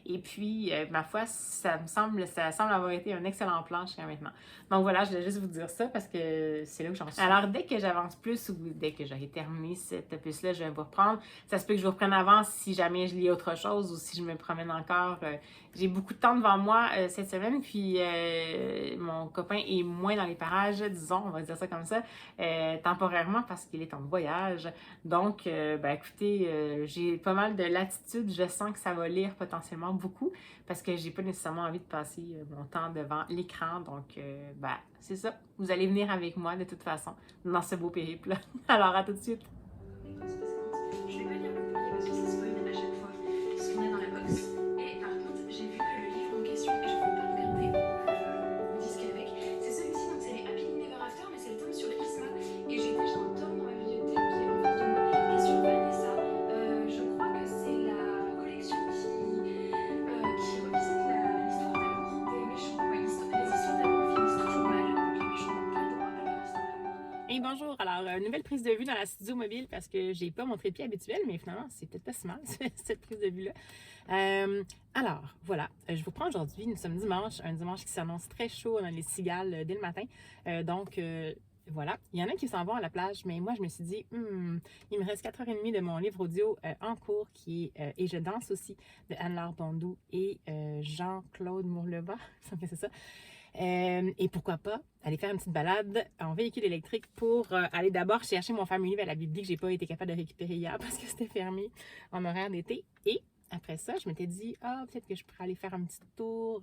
Et puis, ma foi, ça semble avoir été un excellent plan jusqu'à maintenant. Donc voilà, je voulais juste vous dire ça parce que c'est là où j'en suis. Alors, dès que j'avance plus ou dès que j'aurai terminé cet opus-là, je vais vous reprendre. Ça se peut que je vous reprenne avant si jamais je lis autre chose ou si je me promène encore. J'ai beaucoup de temps devant moi cette semaine, puis mon copain est moins dans les parages, disons, on va dire ça comme ça, temporairement parce qu'il est en voyage. Donc, écoutez, j'ai pas mal de latitude. Je sens que ça va lire potentiellement beaucoup parce que j'ai pas nécessairement envie de passer mon temps devant l'écran. Donc, c'est ça. Vous allez venir avec moi de toute façon dans ce beau périple. Alors, à tout de suite. Je vais pas lire le courrier parce que ça spoil à chaque fois ce qu'on a dans la box. Et par contre, j'ai vu que le livre en question, et je ne peux pas regarder mon disque avec, c'est celui-ci, donc c'est les Happily Never After, mais c'est le tome sur Isma. Et j'ai déjà un tome dans ma bibliothèque qui est en face de moi, qui est sur Vanessa. Je crois que c'est la collection qui revisite l'histoire d'amour des méchants. Ouais, les histoires d'amour finissent toujours mal, donc les méchants n'ont pas le droit à leur histoire d'amour. Et bonjour, alors nouvelle prise de vue dans la studio mobile parce que j'ai pas mon trépied habituel, mais finalement c'est peut-être pas si mal cette prise de vue-là. Alors voilà, je vous prends aujourd'hui, nous sommes dimanche, un dimanche qui s'annonce très chaud dans les cigales dès le matin. Voilà, il y en a qui s'en vont à la plage, mais moi je me suis dit, il me reste 4h30 de mon livre audio en cours qui est Et je danse aussi de Anne-Laure Bondou et Jean-Claude Mourleva, c'est ça. Et pourquoi pas aller faire une petite balade en véhicule électrique pour aller d'abord chercher mon fameux livre à la bibliothèque que j'ai pas été capable de récupérer hier parce que c'était fermé en horaire d'été. Et après ça, je m'étais dit, peut-être que je pourrais aller faire un petit tour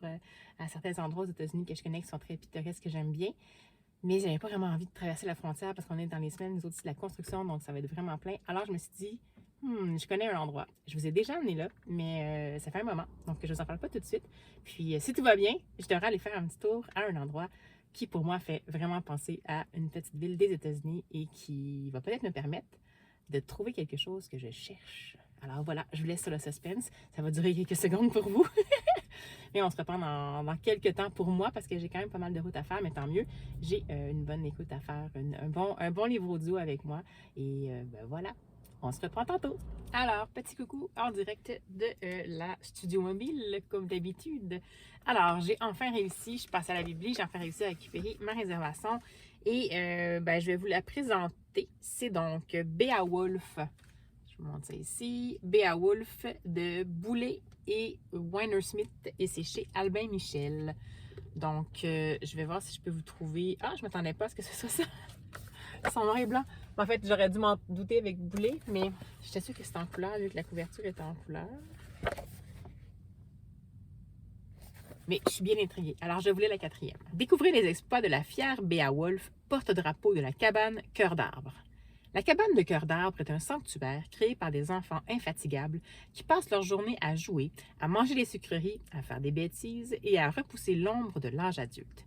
à certains endroits aux États-Unis que je connais qui sont très pittoresques, que j'aime bien. Mais j'avais pas vraiment envie de traverser la frontière parce qu'on est dans les semaines, nous autres, c'est de la construction, donc ça va être vraiment plein. Alors je me suis dit, je connais un endroit. Je vous ai déjà amené là, mais ça fait un moment, donc je vous en parle pas tout de suite. Puis si tout va bien, je devrais aller faire un petit tour à un endroit qui pour moi fait vraiment penser à une petite ville des États-Unis et qui va peut-être me permettre de trouver quelque chose que je cherche. Alors voilà, je vous laisse sur le suspense. Ça va durer quelques secondes pour vous. Mais on se reprend dans quelques temps pour moi parce que j'ai quand même pas mal de route à faire, mais tant mieux. J'ai une bonne écoute à faire, un bon livre audio avec moi. Et voilà, on se reprend tantôt. Alors, petit coucou en direct de la studio mobile, comme d'habitude. Alors, j'ai enfin réussi, je passe à la bibliothèque, j'ai enfin réussi à récupérer ma réservation. Et je vais vous la présenter. C'est donc Beowulf. Je vous montre ça ici. Beowulf de Boulet et Weinersmith et c'est chez Albin Michel. Donc, je vais voir si je peux vous trouver... je m'attendais pas à ce que ce soit ça. C'est en noir et blanc. En fait, j'aurais dû m'en douter avec Boulet, mais j'étais sûre que c'était en couleur, vu que la couverture était en couleur. Mais je suis bien intriguée. Alors, je voulais la 4e. Découvrez les exploits de la fière Beowulf, porte-drapeau de la cabane Cœur d'Arbre. La cabane de cœur d'arbre est un sanctuaire créé par des enfants infatigables qui passent leur journée à jouer, à manger des sucreries, à faire des bêtises et à repousser l'ombre de l'âge adulte.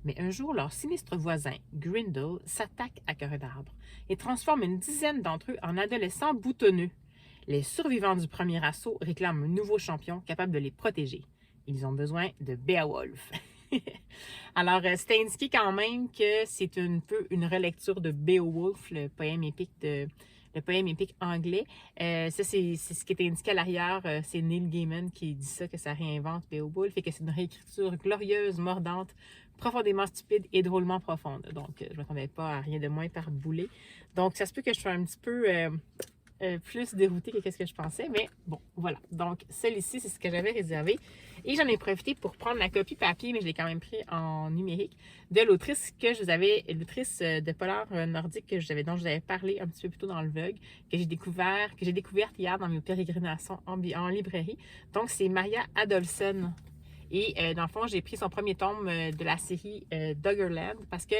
Mais un jour, leur sinistre voisin, Grindle, s'attaque à cœur d'arbre et transforme une dizaine d'entre eux en adolescents boutonneux. Les survivants du premier assaut réclament un nouveau champion capable de les protéger. Ils ont besoin de Beowulf. Alors, c'est indiqué quand même que c'est un peu une relecture de Beowulf, le poème épique anglais. Ça, c'est ce qui est indiqué à l'arrière. C'est Neil Gaiman qui dit ça, que ça réinvente Beowulf et que c'est une réécriture glorieuse, mordante, profondément stupide et drôlement profonde. Donc, je ne m'attendais pas à rien de moins par boulet. Donc, ça se peut que je sois un petit peu plus déroutée que ce que je pensais, mais bon, voilà. Donc, celle-ci, c'est ce que j'avais réservé. Et j'en ai profité pour prendre la copie papier, mais je l'ai quand même pris en numérique, de l'autrice l'autrice de polar nordique dont je vous avais parlé un petit peu plus tôt dans le vlog, que j'ai découverte hier dans mes pérégrinations en librairie. Donc, c'est Maria Adolphson. Et dans le fond, j'ai pris son premier tome de la série Doggerland parce que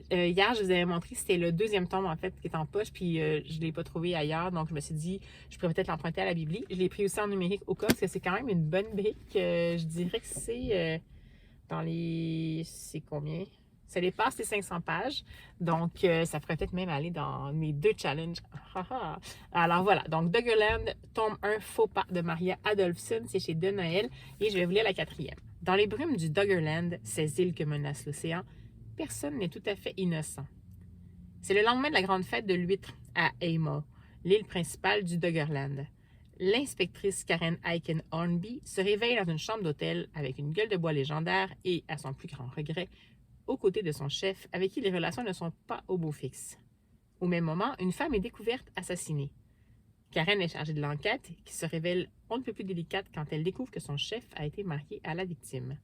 hier, je vous avais montré que c'était le deuxième tome en fait qui est en poche, puis je ne l'ai pas trouvé ailleurs. Donc, je me suis dit, je pourrais peut-être l'emprunter à la Bibli. Je l'ai pris aussi en numérique au cas parce que c'est quand même une bonne brique. Je dirais que c'est dans les... C'est combien? Ça dépasse les 500 pages. Donc, ça ferait peut-être même aller dans mes 2 challenges. Alors voilà. Donc, Doggerland, tome 1, Faux pas de Maria Adolphson. C'est chez De Noël. Et je vais vous lire la 4e. Dans les brumes du Doggerland, ces îles que menace l'océan, personne n'est tout à fait innocent. C'est le lendemain de la grande fête de l'huître à Eymo, l'île principale du Doggerland. L'inspectrice Karen Aiken Hornby se réveille dans une chambre d'hôtel avec une gueule de bois légendaire et, à son plus grand regret, aux côtés de son chef, avec qui les relations ne sont pas au beau fixe. Au même moment, une femme est découverte assassinée. Karen est chargée de l'enquête, qui se révèle on ne peut plus délicate quand elle découvre que son chef a été marié à la victime.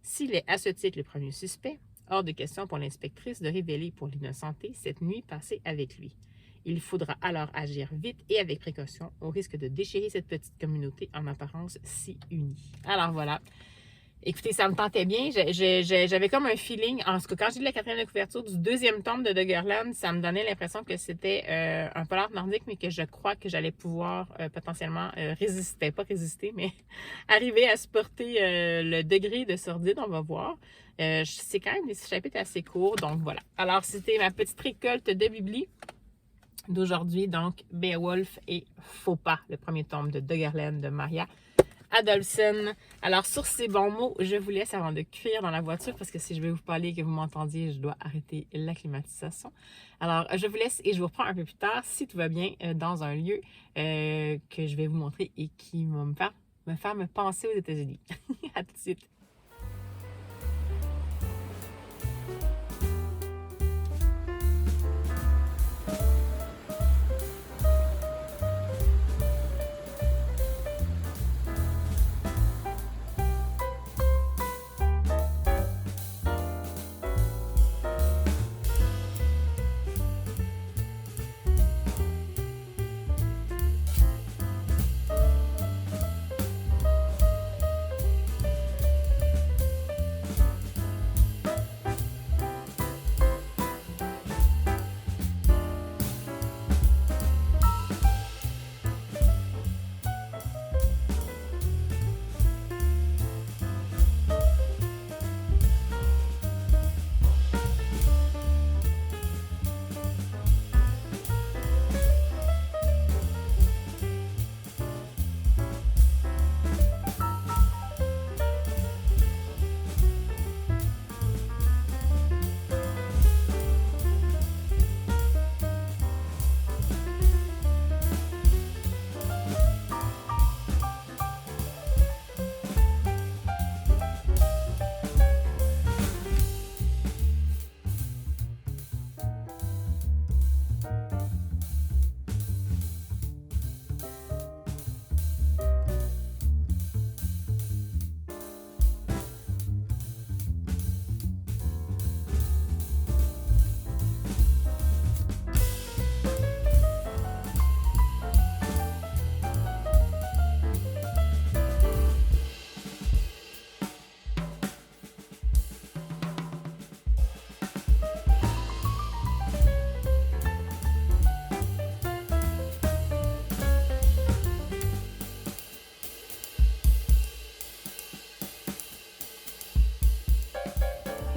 S'il est à ce titre le premier suspect, hors de question pour l'inspectrice de révéler pour l'innocenté cette nuit passée avec lui. Il faudra alors agir vite et avec précaution, au risque de déchirer cette petite communauté en apparence si unie. Alors voilà. Écoutez, ça me tentait bien. J'avais comme un feeling. En tout cas, quand j'ai lu la 4e de couverture du 2e tome de Doggerland, ça me donnait l'impression que c'était un polar nordique, mais que je crois que j'allais pouvoir potentiellement mais arriver à supporter le degré de sordide, on va voir. C'est quand même des chapitres assez courts, donc voilà. Alors, c'était ma petite récolte de Bibli d'aujourd'hui, donc Beowulf et Faux pas, le premier tome de Doggerland de Maria Adolphson. Alors, sur ces bons mots, je vous laisse avant de cuire dans la voiture parce que si je vais vous parler et que vous m'entendiez, je dois arrêter la climatisation. Alors, je vous laisse et je vous reprends un peu plus tard, si tout va bien, dans un lieu que je vais vous montrer et qui va me faire me penser aux États-Unis. À tout de suite.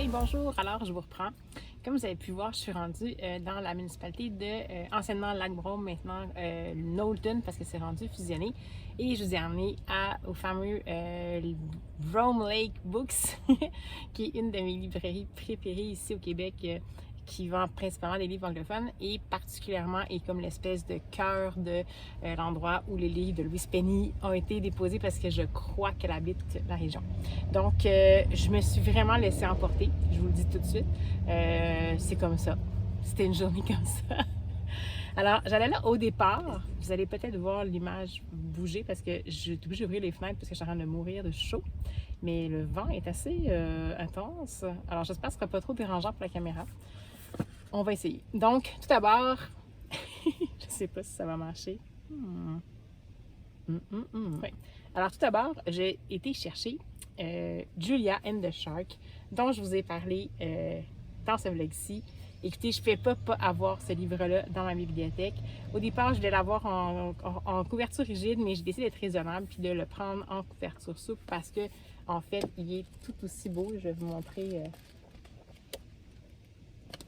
Hey, bonjour! Alors, je vous reprends. Comme vous avez pu voir, je suis rendue dans la municipalité de anciennement Lac-Brome, maintenant Knowlton, parce que c'est rendu fusionné. Et je vous ai emmené au fameux Brome Lake Books, qui est une de mes librairies préférées ici au Québec, qui vend principalement des livres anglophones et particulièrement est comme l'espèce de cœur de l'endroit où les livres de Louise Penny ont été déposés parce que je crois qu'elle habite la région. Donc, je me suis vraiment laissée emporter, je vous le dis tout de suite. C'est comme ça. C'était une journée comme ça. Alors, j'allais là au départ. Vous allez peut-être voir l'image bouger parce que j'ai été obligée d'ouvrir les fenêtres parce que je suis en train de mourir de chaud. Mais le vent est assez intense. Alors, j'espère que ce ne sera pas trop dérangeant pour la caméra. On va essayer. Donc, tout d'abord, je ne sais pas si ça va marcher. Ouais. Alors, tout d'abord, j'ai été chercher Julia and the Shark, dont je vous ai parlé dans ce vlog-ci. Écoutez, je ne peux pas avoir ce livre-là dans ma bibliothèque. Au départ, je voulais l'avoir en couverture rigide, mais j'ai décidé d'être raisonnable puis de le prendre en couverture souple parce que, en fait, il est tout aussi beau. Je vais vous montrer.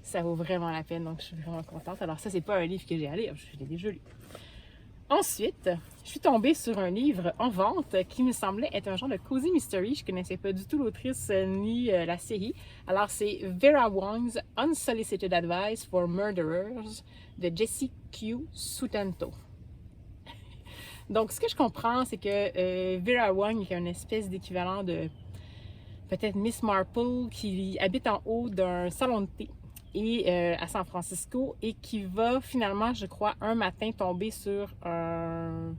Ça vaut vraiment la peine, donc je suis vraiment contente. Alors ça, c'est pas un livre que j'ai à lire, je l'ai déjà lu. Ensuite, je suis tombée sur un livre en vente qui me semblait être un genre de cozy mystery. Je connaissais pas du tout l'autrice ni la série. Alors c'est Vera Wong's Unsolicited Advice for Murderers de Jessie Q. Sutanto. Donc ce que je comprends, c'est que Vera Wong est une espèce d'équivalent de peut-être Miss Marple qui habite en haut d'un salon de thé et à San Francisco et qui va finalement, je crois, un matin tomber sur le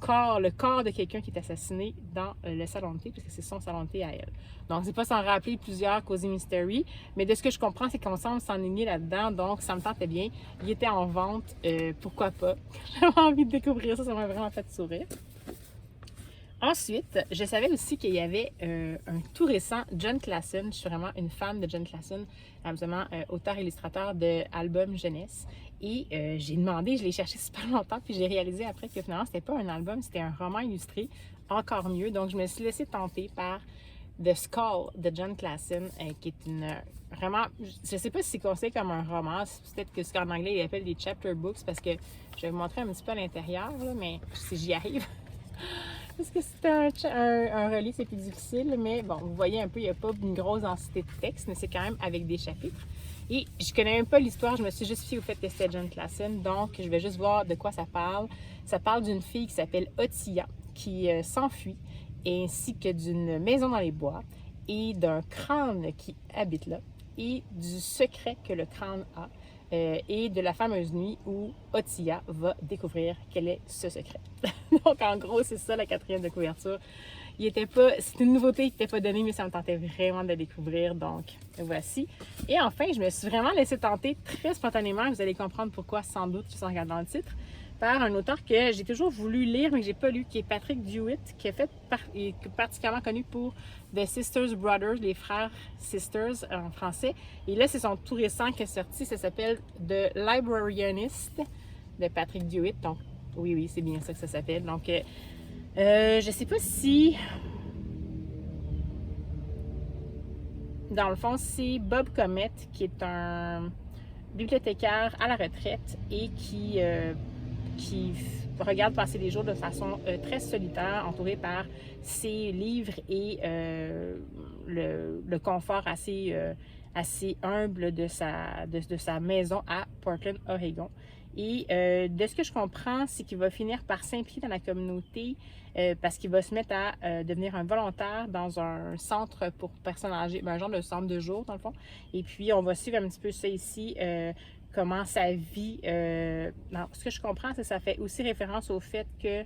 corps de quelqu'un qui est assassiné dans le salon de thé, puisque c'est son salon de thé à elle. Donc, c'est pas sans rappeler plusieurs Cozy Mystery, mais de ce que je comprends, c'est qu'on semble s'enligner là-dedans, donc ça me tentait bien. Il était en vente, pourquoi pas. J'avais envie de découvrir ça, ça m'a vraiment fait sourire. Ensuite, je savais aussi qu'il y avait un tout récent Jon Klassen. Je suis vraiment une fan de Jon Klassen, absolument auteur-illustrateur d'albums jeunesse. Et j'ai demandé, je l'ai cherché super longtemps, puis j'ai réalisé après que finalement, c'était pas un album, c'était un roman illustré, encore mieux. Donc, je me suis laissée tenter par The Skull de Jon Klassen, qui est une vraiment, je sais pas si c'est considéré comme un roman, peut-être que ce qu'en anglais, ils appellent des chapter books, parce que je vais vous montrer un petit peu à l'intérieur, mais si j'y arrive. Parce que c'est un relis, c'est plus difficile, mais bon, vous voyez un peu, il n'y a pas une grosse densité de texte, mais c'est quand même avec des chapitres. Et je connais même pas l'histoire, je me suis juste fiée au fait que c'était Jon Klassen, donc je vais juste voir de quoi ça parle. Ça parle d'une fille qui s'appelle Otia, qui s'enfuit, ainsi que d'une maison dans les bois, et d'un crâne qui habite là, et du secret que le crâne a. Et de la fameuse nuit où Otia va découvrir quel est ce secret. Donc, en gros, c'est ça la quatrième de couverture. C'était une nouveauté qui n'était pas donnée, mais ça me tentait vraiment de la découvrir. Donc, voici. Et enfin, je me suis vraiment laissée tenter très spontanément. Vous allez comprendre pourquoi, sans doute, juste en regardant le titre, par un auteur que j'ai toujours voulu lire, mais que j'ai pas lu, qui est Patrick Dewitt, qui est particulièrement connu pour The Sisters Brothers, les frères Sisters en français. Et là, c'est son tout récent qui est sorti, ça s'appelle The Librarianist de Patrick Dewitt. Donc, oui, c'est bien ça que ça s'appelle. Donc, je sais pas si... Dans le fond, c'est Bob Comet, qui est un bibliothécaire à la retraite et qui regarde passer les jours de façon très solitaire, entouré par ses livres et le confort assez humble de sa maison à Portland, Oregon. Et de ce que je comprends, c'est qu'il va finir par s'impliquer dans la communauté parce qu'il va se mettre à devenir un volontaire dans un centre pour personnes âgées, un genre de centre de jour dans le fond. Et puis, on va suivre un petit peu ça ici, comment sa vie... ce que je comprends, c'est que ça fait aussi référence au fait que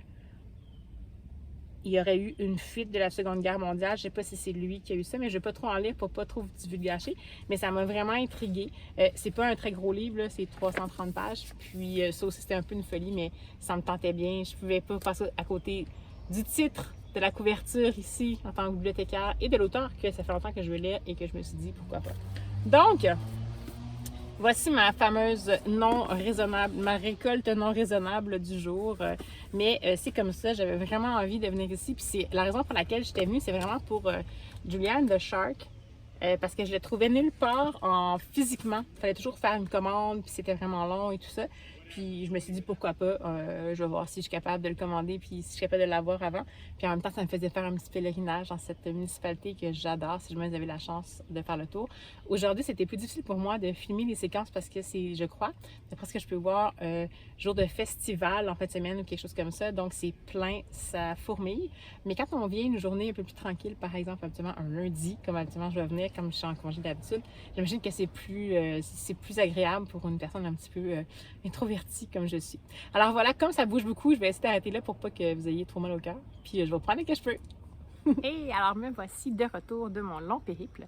il y aurait eu une fuite de la Seconde Guerre mondiale. Je ne sais pas si c'est lui qui a eu ça, mais je ne vais pas trop en lire pour ne pas trop divulgacher. Mais ça m'a vraiment intriguée. C'est pas un très gros livre, c'est 330 pages. Puis ça aussi, c'était un peu une folie, mais ça me tentait bien. Je ne pouvais pas passer à côté du titre, de la couverture ici, en tant que bibliothécaire, et de l'auteur que ça fait longtemps que je veux lire et que je me suis dit, pourquoi pas. Donc, voici ma fameuse ma récolte non raisonnable du jour. Mais c'est comme ça, j'avais vraiment envie de venir ici. Puis c'est la raison pour laquelle j'étais venue, c'est vraiment pour Julia and the Shark. parce que je le trouvais nulle part physiquement. Il fallait toujours faire une commande, puis c'était vraiment long et tout ça. Puis je me suis dit pourquoi pas, je vais voir si je suis capable de le commander, puis si je suis capable de l'avoir avant. Puis en même temps, ça me faisait faire un petit pèlerinage dans cette municipalité que j'adore, si jamais vous avez la chance de faire le tour. Aujourd'hui, c'était plus difficile pour moi de filmer les séquences parce que c'est, je crois, d'après ce que je peux voir, jour de festival en fin de semaine ou quelque chose comme ça. Donc c'est plein, ça fourmille. Mais quand on vient une journée un peu plus tranquille, par exemple, habituellement un lundi, comme habituellement je vais venir, comme je suis en congé d'habitude, j'imagine que c'est plus agréable pour une personne un petit peu introvertie comme je suis. Alors voilà, comme ça bouge beaucoup, je vais essayer d'arrêter là pour pas que vous ayez trop mal au cœur. Puis je vais prendre dès que je peux. Et alors me voici de retour de mon long périple.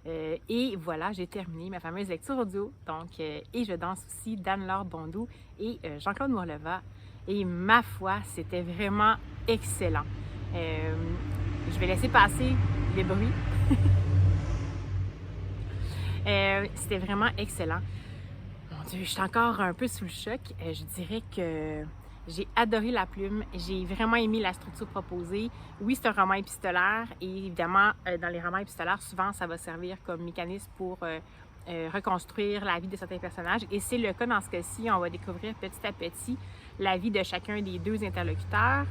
Et voilà, j'ai terminé ma fameuse lecture audio. Donc, et je danse aussi d'Anne-Laure Bondou et Jean-Claude Mourleva. Et ma foi, c'était vraiment excellent. Je vais laisser passer les bruits. C'était vraiment excellent. Mon Dieu, je suis encore un peu sous le choc. Je dirais que j'ai adoré la plume. J'ai vraiment aimé la structure proposée. Oui, c'est un roman épistolaire et évidemment, dans les romans épistolaires, souvent, ça va servir comme mécanisme pour reconstruire la vie de certains personnages. Et c'est le cas dans ce cas-ci. On va découvrir petit à petit la vie de chacun des deux interlocuteurs.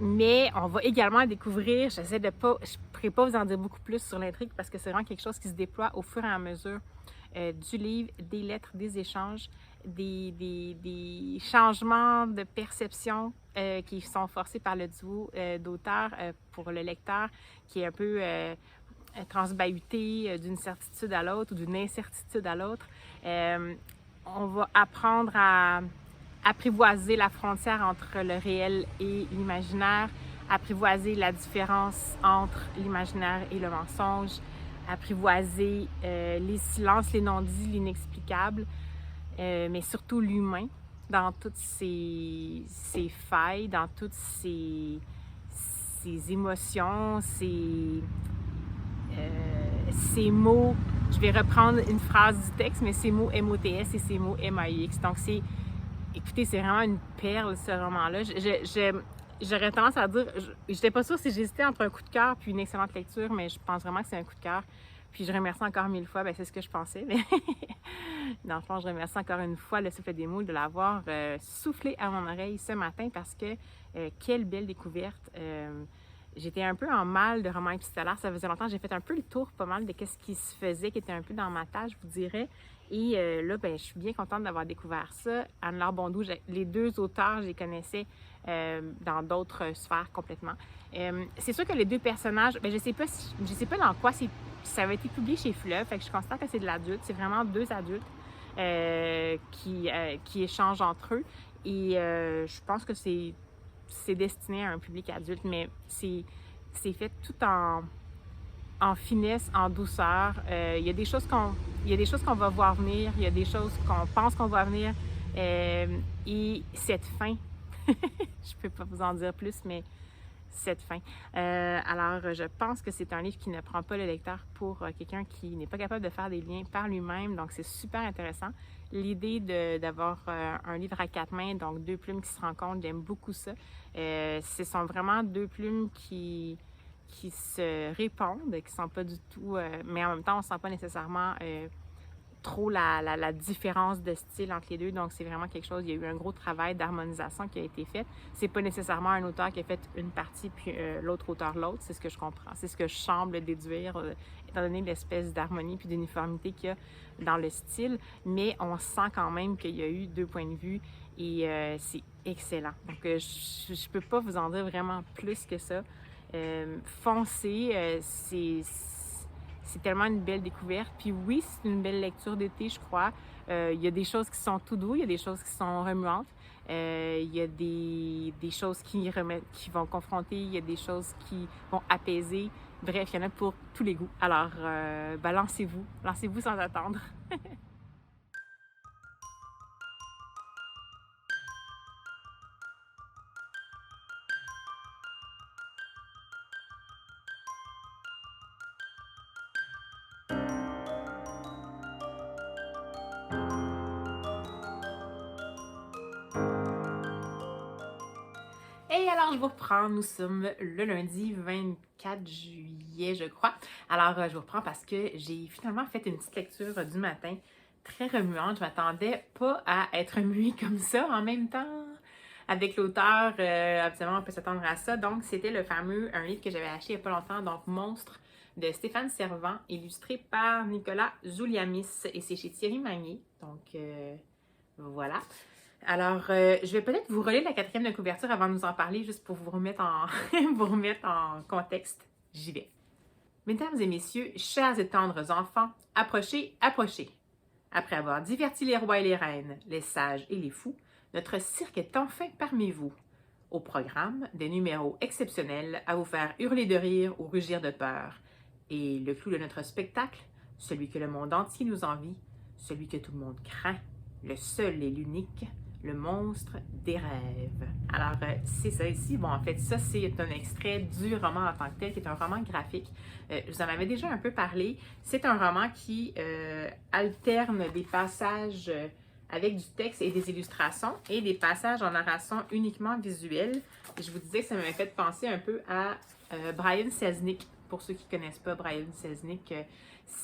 Mais on va également découvrir, je ne pourrais pas vous en dire beaucoup plus sur l'intrigue parce que c'est vraiment quelque chose qui se déploie au fur et à mesure du livre, des lettres, des échanges, des changements de perception qui sont forcés par le duo d'auteurs pour le lecteur qui est un peu transbahuté d'une certitude à l'autre ou d'une incertitude à l'autre. On va apprendre à apprivoiser la frontière entre le réel et l'imaginaire, apprivoiser la différence entre l'imaginaire et le mensonge, apprivoiser les silences, les non-dits, l'inexplicable, mais surtout l'humain dans toutes ses failles, dans toutes ses émotions, ses mots. Je vais reprendre une phrase du texte, mais ces mots MOTS et ces mots MAUX. Donc, écoutez, c'est vraiment une perle, ce roman-là. J'aurais tendance à dire, je n'étais pas sûre si j'hésitais entre un coup de cœur puis une excellente lecture, mais je pense vraiment que c'est un coup de cœur. Puis je remercie encore 1000 fois, c'est ce que je pensais. Mais dans le fond, je remercie encore une fois le Souffle des Moules de l'avoir soufflé à mon oreille ce matin parce que quelle belle découverte. J'étais un peu en mal de roman épistolaire. Ça faisait longtemps que j'ai fait un peu le tour pas mal de ce qui se faisait, qui était un peu dans ma tâche, je vous dirais. Et là, je suis bien contente d'avoir découvert ça. Anne-Laure Bondou, les deux auteurs, je les connaissais dans d'autres sphères complètement. C'est sûr que les deux personnages, je sais pas dans quoi ça avait été publié chez Fleuve, fait que je constate que c'est de l'adulte. C'est vraiment deux adultes qui échangent entre eux. Et je pense que c'est destiné à un public adulte, mais c'est fait tout en finesse, en douceur. Il y a des choses qu'on va voir venir, il y a des choses qu'on pense qu'on va venir. Et cette fin, je peux pas vous en dire plus, mais cette fin. Alors, je pense que c'est un livre qui ne prend pas le lecteur pour quelqu'un qui n'est pas capable de faire des liens par lui-même. Donc, c'est super intéressant. L'idée d'avoir un livre à quatre mains, donc deux plumes qui se rencontrent, j'aime beaucoup ça. Ce sont vraiment deux plumes qui se répondent, qui ne sont pas du tout... mais en même temps, on ne sent pas nécessairement trop la différence de style entre les deux. Donc, c'est vraiment quelque chose... Il y a eu un gros travail d'harmonisation qui a été fait. C'est pas nécessairement un auteur qui a fait une partie puis l'autre auteur l'autre. C'est ce que je comprends. C'est ce que je semble déduire, étant donné l'espèce d'harmonie puis d'uniformité qu'il y a dans le style. Mais on sent quand même qu'il y a eu deux points de vue et c'est excellent. Donc, je peux pas vous en dire vraiment plus que ça. Foncez, c'est tellement une belle découverte. Puis oui, c'est une belle lecture d'été, je crois. Il y a des choses qui sont tout doux, il y a des choses qui sont remuantes. Il y a des choses qui vont confronter, il y a des choses qui vont apaiser. Bref, il y en a pour tous les goûts. Alors, lancez-vous sans attendre. Et alors, je vous reprends. Nous sommes le lundi 24 juillet, je crois. Alors, je vous reprends parce que j'ai finalement fait une petite lecture du matin très remuante. Je m'attendais pas à être remuée comme ça en même temps. Avec l'auteur, absolument, on peut s'attendre à ça. Donc, c'était un livre que j'avais acheté il n'y a pas longtemps, donc Monstre de Stéphane Servant, illustré par Nicolas Juliamis. Et c'est chez Thierry Magnier. Donc, voilà. Alors, je vais peut-être vous relire la 4e de couverture avant de nous en parler, juste pour vous remettre en, vous remettre en contexte. J'y vais. Mesdames et messieurs, chers et tendres enfants, approchez, approchez. Après avoir diverti les rois et les reines, les sages et les fous, notre cirque est enfin parmi vous. Au programme, des numéros exceptionnels à vous faire hurler de rire ou rugir de peur. Et le clou de notre spectacle, celui que le monde entier nous envie, celui que tout le monde craint, le seul et l'unique, le monstre des rêves. Alors, c'est ça ici. Bon, en fait, ça, c'est un extrait du roman en tant que tel, qui est un roman graphique. Je vous en avais déjà un peu parlé. C'est un roman qui alterne des passages avec du texte et des illustrations et des passages en narration uniquement visuelle. Je vous disais que ça m'avait fait penser un peu à Brian Selznick. Pour ceux qui ne connaissent pas Brian Selznick,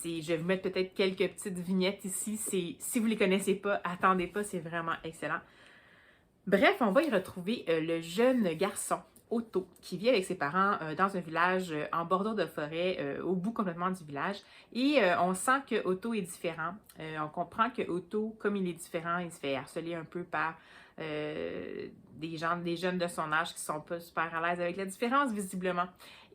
je vais vous mettre peut-être quelques petites vignettes ici. Si vous ne les connaissez pas, attendez pas, c'est vraiment excellent. Bref, on va y retrouver le jeune garçon, Otto, qui vit avec ses parents dans un village en bordure de forêt, au bout complètement du village. Et on sent que Otto est différent. On comprend que Otto, comme il est différent, il se fait harceler un peu par des jeunes de son âge qui ne sont pas super à l'aise avec la différence, visiblement.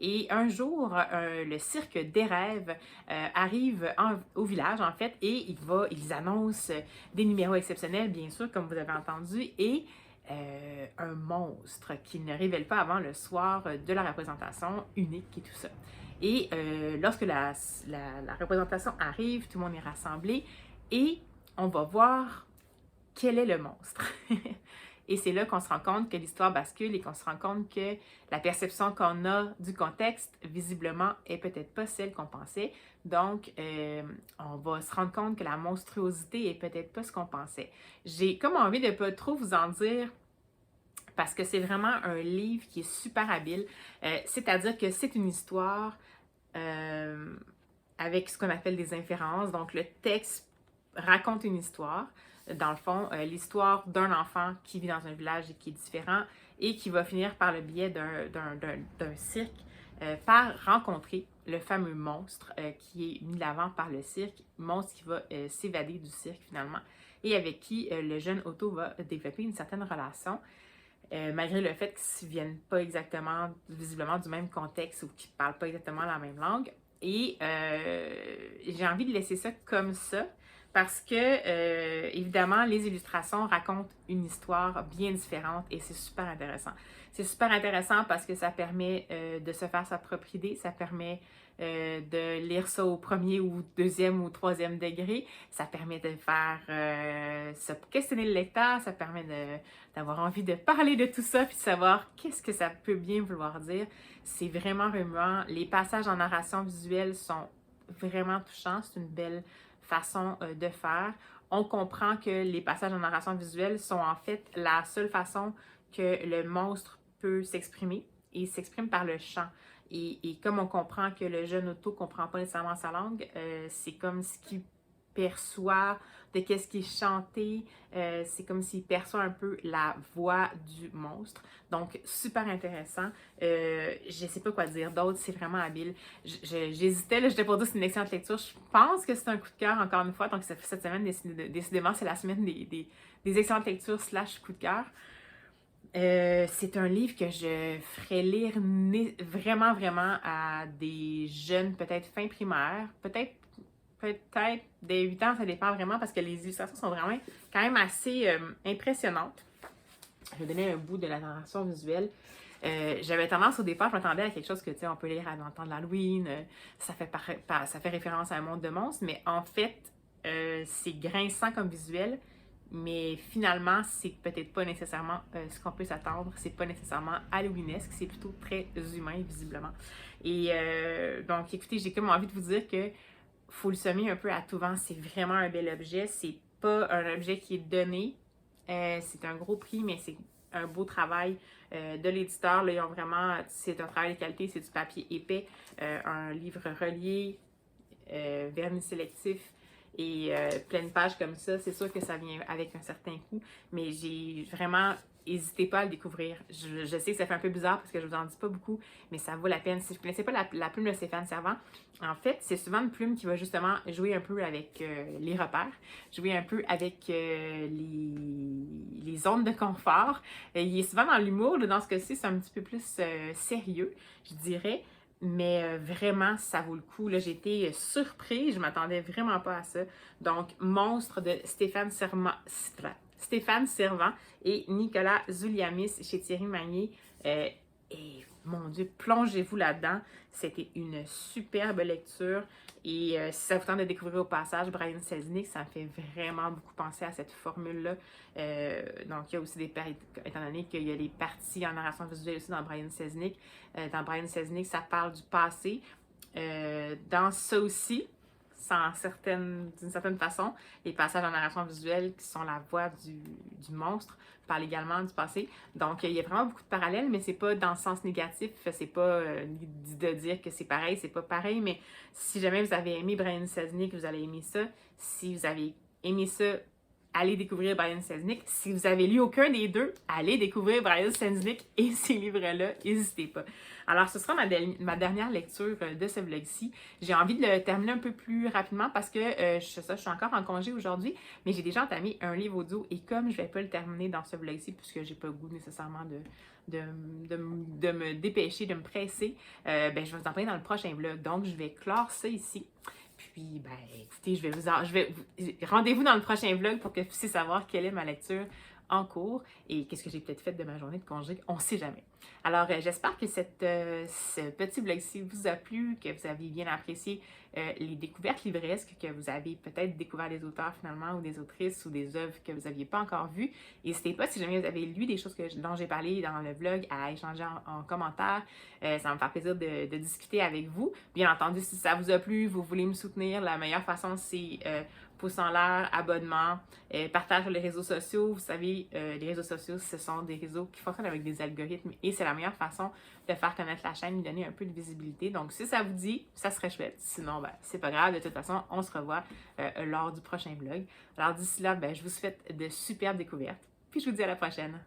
Et un jour, le cirque des rêves arrive au village, en fait, et ils annoncent des numéros exceptionnels, bien sûr, comme vous avez entendu, et un monstre qu'ils ne révèlent pas avant le soir de la représentation unique et tout ça. Et lorsque la représentation arrive, tout le monde est rassemblé et on va voir quel est le monstre. Et c'est là qu'on se rend compte que l'histoire bascule et qu'on se rend compte que la perception qu'on a du contexte, visiblement, est peut-être pas celle qu'on pensait. Donc, on va se rendre compte que la monstruosité est peut-être pas ce qu'on pensait. J'ai comme envie de pas trop vous en dire parce que c'est vraiment un livre qui est super habile. C'est-à-dire que c'est une histoire avec ce qu'on appelle des inférences. Donc, le texte raconte une histoire. Dans le fond, l'histoire d'un enfant qui vit dans un village et qui est différent et qui va finir par le biais d'un cirque par rencontrer le fameux monstre qui est mis de l'avant par le cirque, monstre qui va s'évader du cirque finalement et avec qui le jeune Otto va développer une certaine relation. Malgré le fait qu'ils ne viennent pas exactement, visiblement, du même contexte ou qu'ils ne parlent pas exactement la même langue. Et j'ai envie de laisser ça comme ça parce que, évidemment, les illustrations racontent une histoire bien différente et c'est super intéressant. C'est super intéressant parce que ça permet de se faire sa propre idée, ça permet de lire ça au premier ou deuxième ou troisième degré. Ça permet de faire se questionner le lecteur, ça permet d'avoir envie de parler de tout ça puis de savoir qu'est-ce que ça peut bien vouloir dire. C'est vraiment remuant. Les passages en narration visuelle sont vraiment touchants. C'est une belle façon de faire. On comprend que les passages en narration visuelle sont en fait la seule façon que le monstre peut s'exprimer et il s'exprime par le chant. Et comme on comprend que le jeune Otto ne comprend pas nécessairement sa langue, c'est comme ce qu'il perçoit de qu'est-ce qui est chanté, c'est comme s'il perçoit un peu la voix du monstre. Donc, super intéressant. Je ne sais pas quoi dire d'autre, c'est vraiment habile. J'hésitais, là, j'étais pour dire que c'est une excellente lecture. Je pense que c'est un coup de cœur, encore une fois. Donc, cette semaine, décidément, c'est la semaine des excellentes lectures / coup de cœur. C'est un livre que je ferais lire vraiment, vraiment à des jeunes, peut-être fin primaire, peut-être dès 8 ans, ça dépend vraiment parce que les illustrations sont vraiment quand même assez impressionnantes. Je vais donner un bout de la narration visuelle. J'avais tendance au départ, je m'attendais à quelque chose que, tu sais, on peut lire à l'entendre l'Halloween, ça fait référence à un monde de monstres, mais en fait, c'est grinçant comme visuel. Mais finalement, c'est peut-être pas nécessairement ce qu'on peut s'attendre. C'est pas nécessairement halloweenesque, c'est plutôt très humain, visiblement. Et donc, écoutez, j'ai comme envie de vous dire que faut le semer un peu à tout vent. C'est vraiment un bel objet. C'est pas un objet qui est donné. C'est un gros prix, mais c'est un beau travail de l'éditeur. Là, ils ont vraiment, c'est un travail de qualité, c'est du papier épais, un livre relié, vernis sélectif et pleine page comme ça. C'est sûr que ça vient avec un certain coût, mais j'ai vraiment... N'hésitez pas à le découvrir. Je sais que ça fait un peu bizarre parce que je vous en dis pas beaucoup, mais ça vaut la peine. Si vous ne connaissez pas la plume de Stéphane Servant, en fait, c'est souvent une plume qui va justement jouer un peu avec les repères, jouer un peu avec les zones de confort. Il est souvent dans l'humour. Dans ce cas-ci, c'est un petit peu plus sérieux, je dirais. Mais vraiment, ça vaut le coup. J'ai été surprise. Je ne m'attendais vraiment pas à ça. Donc, Monstre de Stéphane Servant et Nicolas Zouliamis chez Thierry Magnier. Et mon Dieu, plongez-vous là-dedans. C'était une superbe lecture. Et si ça vous tente de découvrir au passage Brian Selznick, ça me fait vraiment beaucoup penser à cette formule-là. Donc, il y a aussi étant donné qu'il y a des parties en narration visuelle aussi dans Brian Selznick. Dans Brian Selznick, ça parle du passé. Dans ça aussi, d'une certaine façon, les passages en narration visuelle qui sont la voix du monstre parlent également du passé. Donc, il y a vraiment beaucoup de parallèles, mais c'est pas dans le sens négatif. C'est pas de dire que c'est pas pareil, mais si jamais vous avez aimé Brian Selznick, vous allez aimer ça. Si vous avez aimé ça, allez découvrir Brian Selznick. Si vous avez lu aucun des deux, allez découvrir Brian Selznick et ces livres-là. N'hésitez pas. Alors, ce sera ma dernière lecture de ce vlog-ci. J'ai envie de le terminer un peu plus rapidement parce que je suis encore en congé aujourd'hui, mais j'ai déjà entamé un livre audio et comme je ne vais pas le terminer dans ce vlog-ci puisque j'ai pas le goût nécessairement de me dépêcher, de me presser, je vais vous en parler dans le prochain vlog. Donc, je vais clore ça ici. Puis, écoutez, rendez-vous dans le prochain vlog pour que vous puissiez savoir quelle est ma lecture en cours et qu'est-ce que j'ai peut-être fait de ma journée de congé, on ne sait jamais. Alors, j'espère que ce petit vlog-ci vous a plu, que vous avez bien apprécié les découvertes livresques, que vous avez peut-être découvert des auteurs finalement ou des autrices ou des œuvres que vous n'aviez pas encore vues. N'hésitez pas, si jamais vous avez lu des choses dont j'ai parlé dans le vlog, à échanger en commentaire. Ça va me faire plaisir de discuter avec vous. Bien entendu, si ça vous a plu, vous voulez me soutenir, la meilleure façon, c'est pouce en l'air, abonnement, partage sur les réseaux sociaux. Vous savez, les réseaux sociaux, ce sont des réseaux qui fonctionnent avec des algorithmes et c'est la meilleure façon de faire connaître la chaîne, lui donner un peu de visibilité. Donc, si ça vous dit, ça serait chouette. Sinon, c'est pas grave. De toute façon, on se revoit lors du prochain vlog. Alors, d'ici là, je vous souhaite de superbes découvertes. Puis, je vous dis à la prochaine.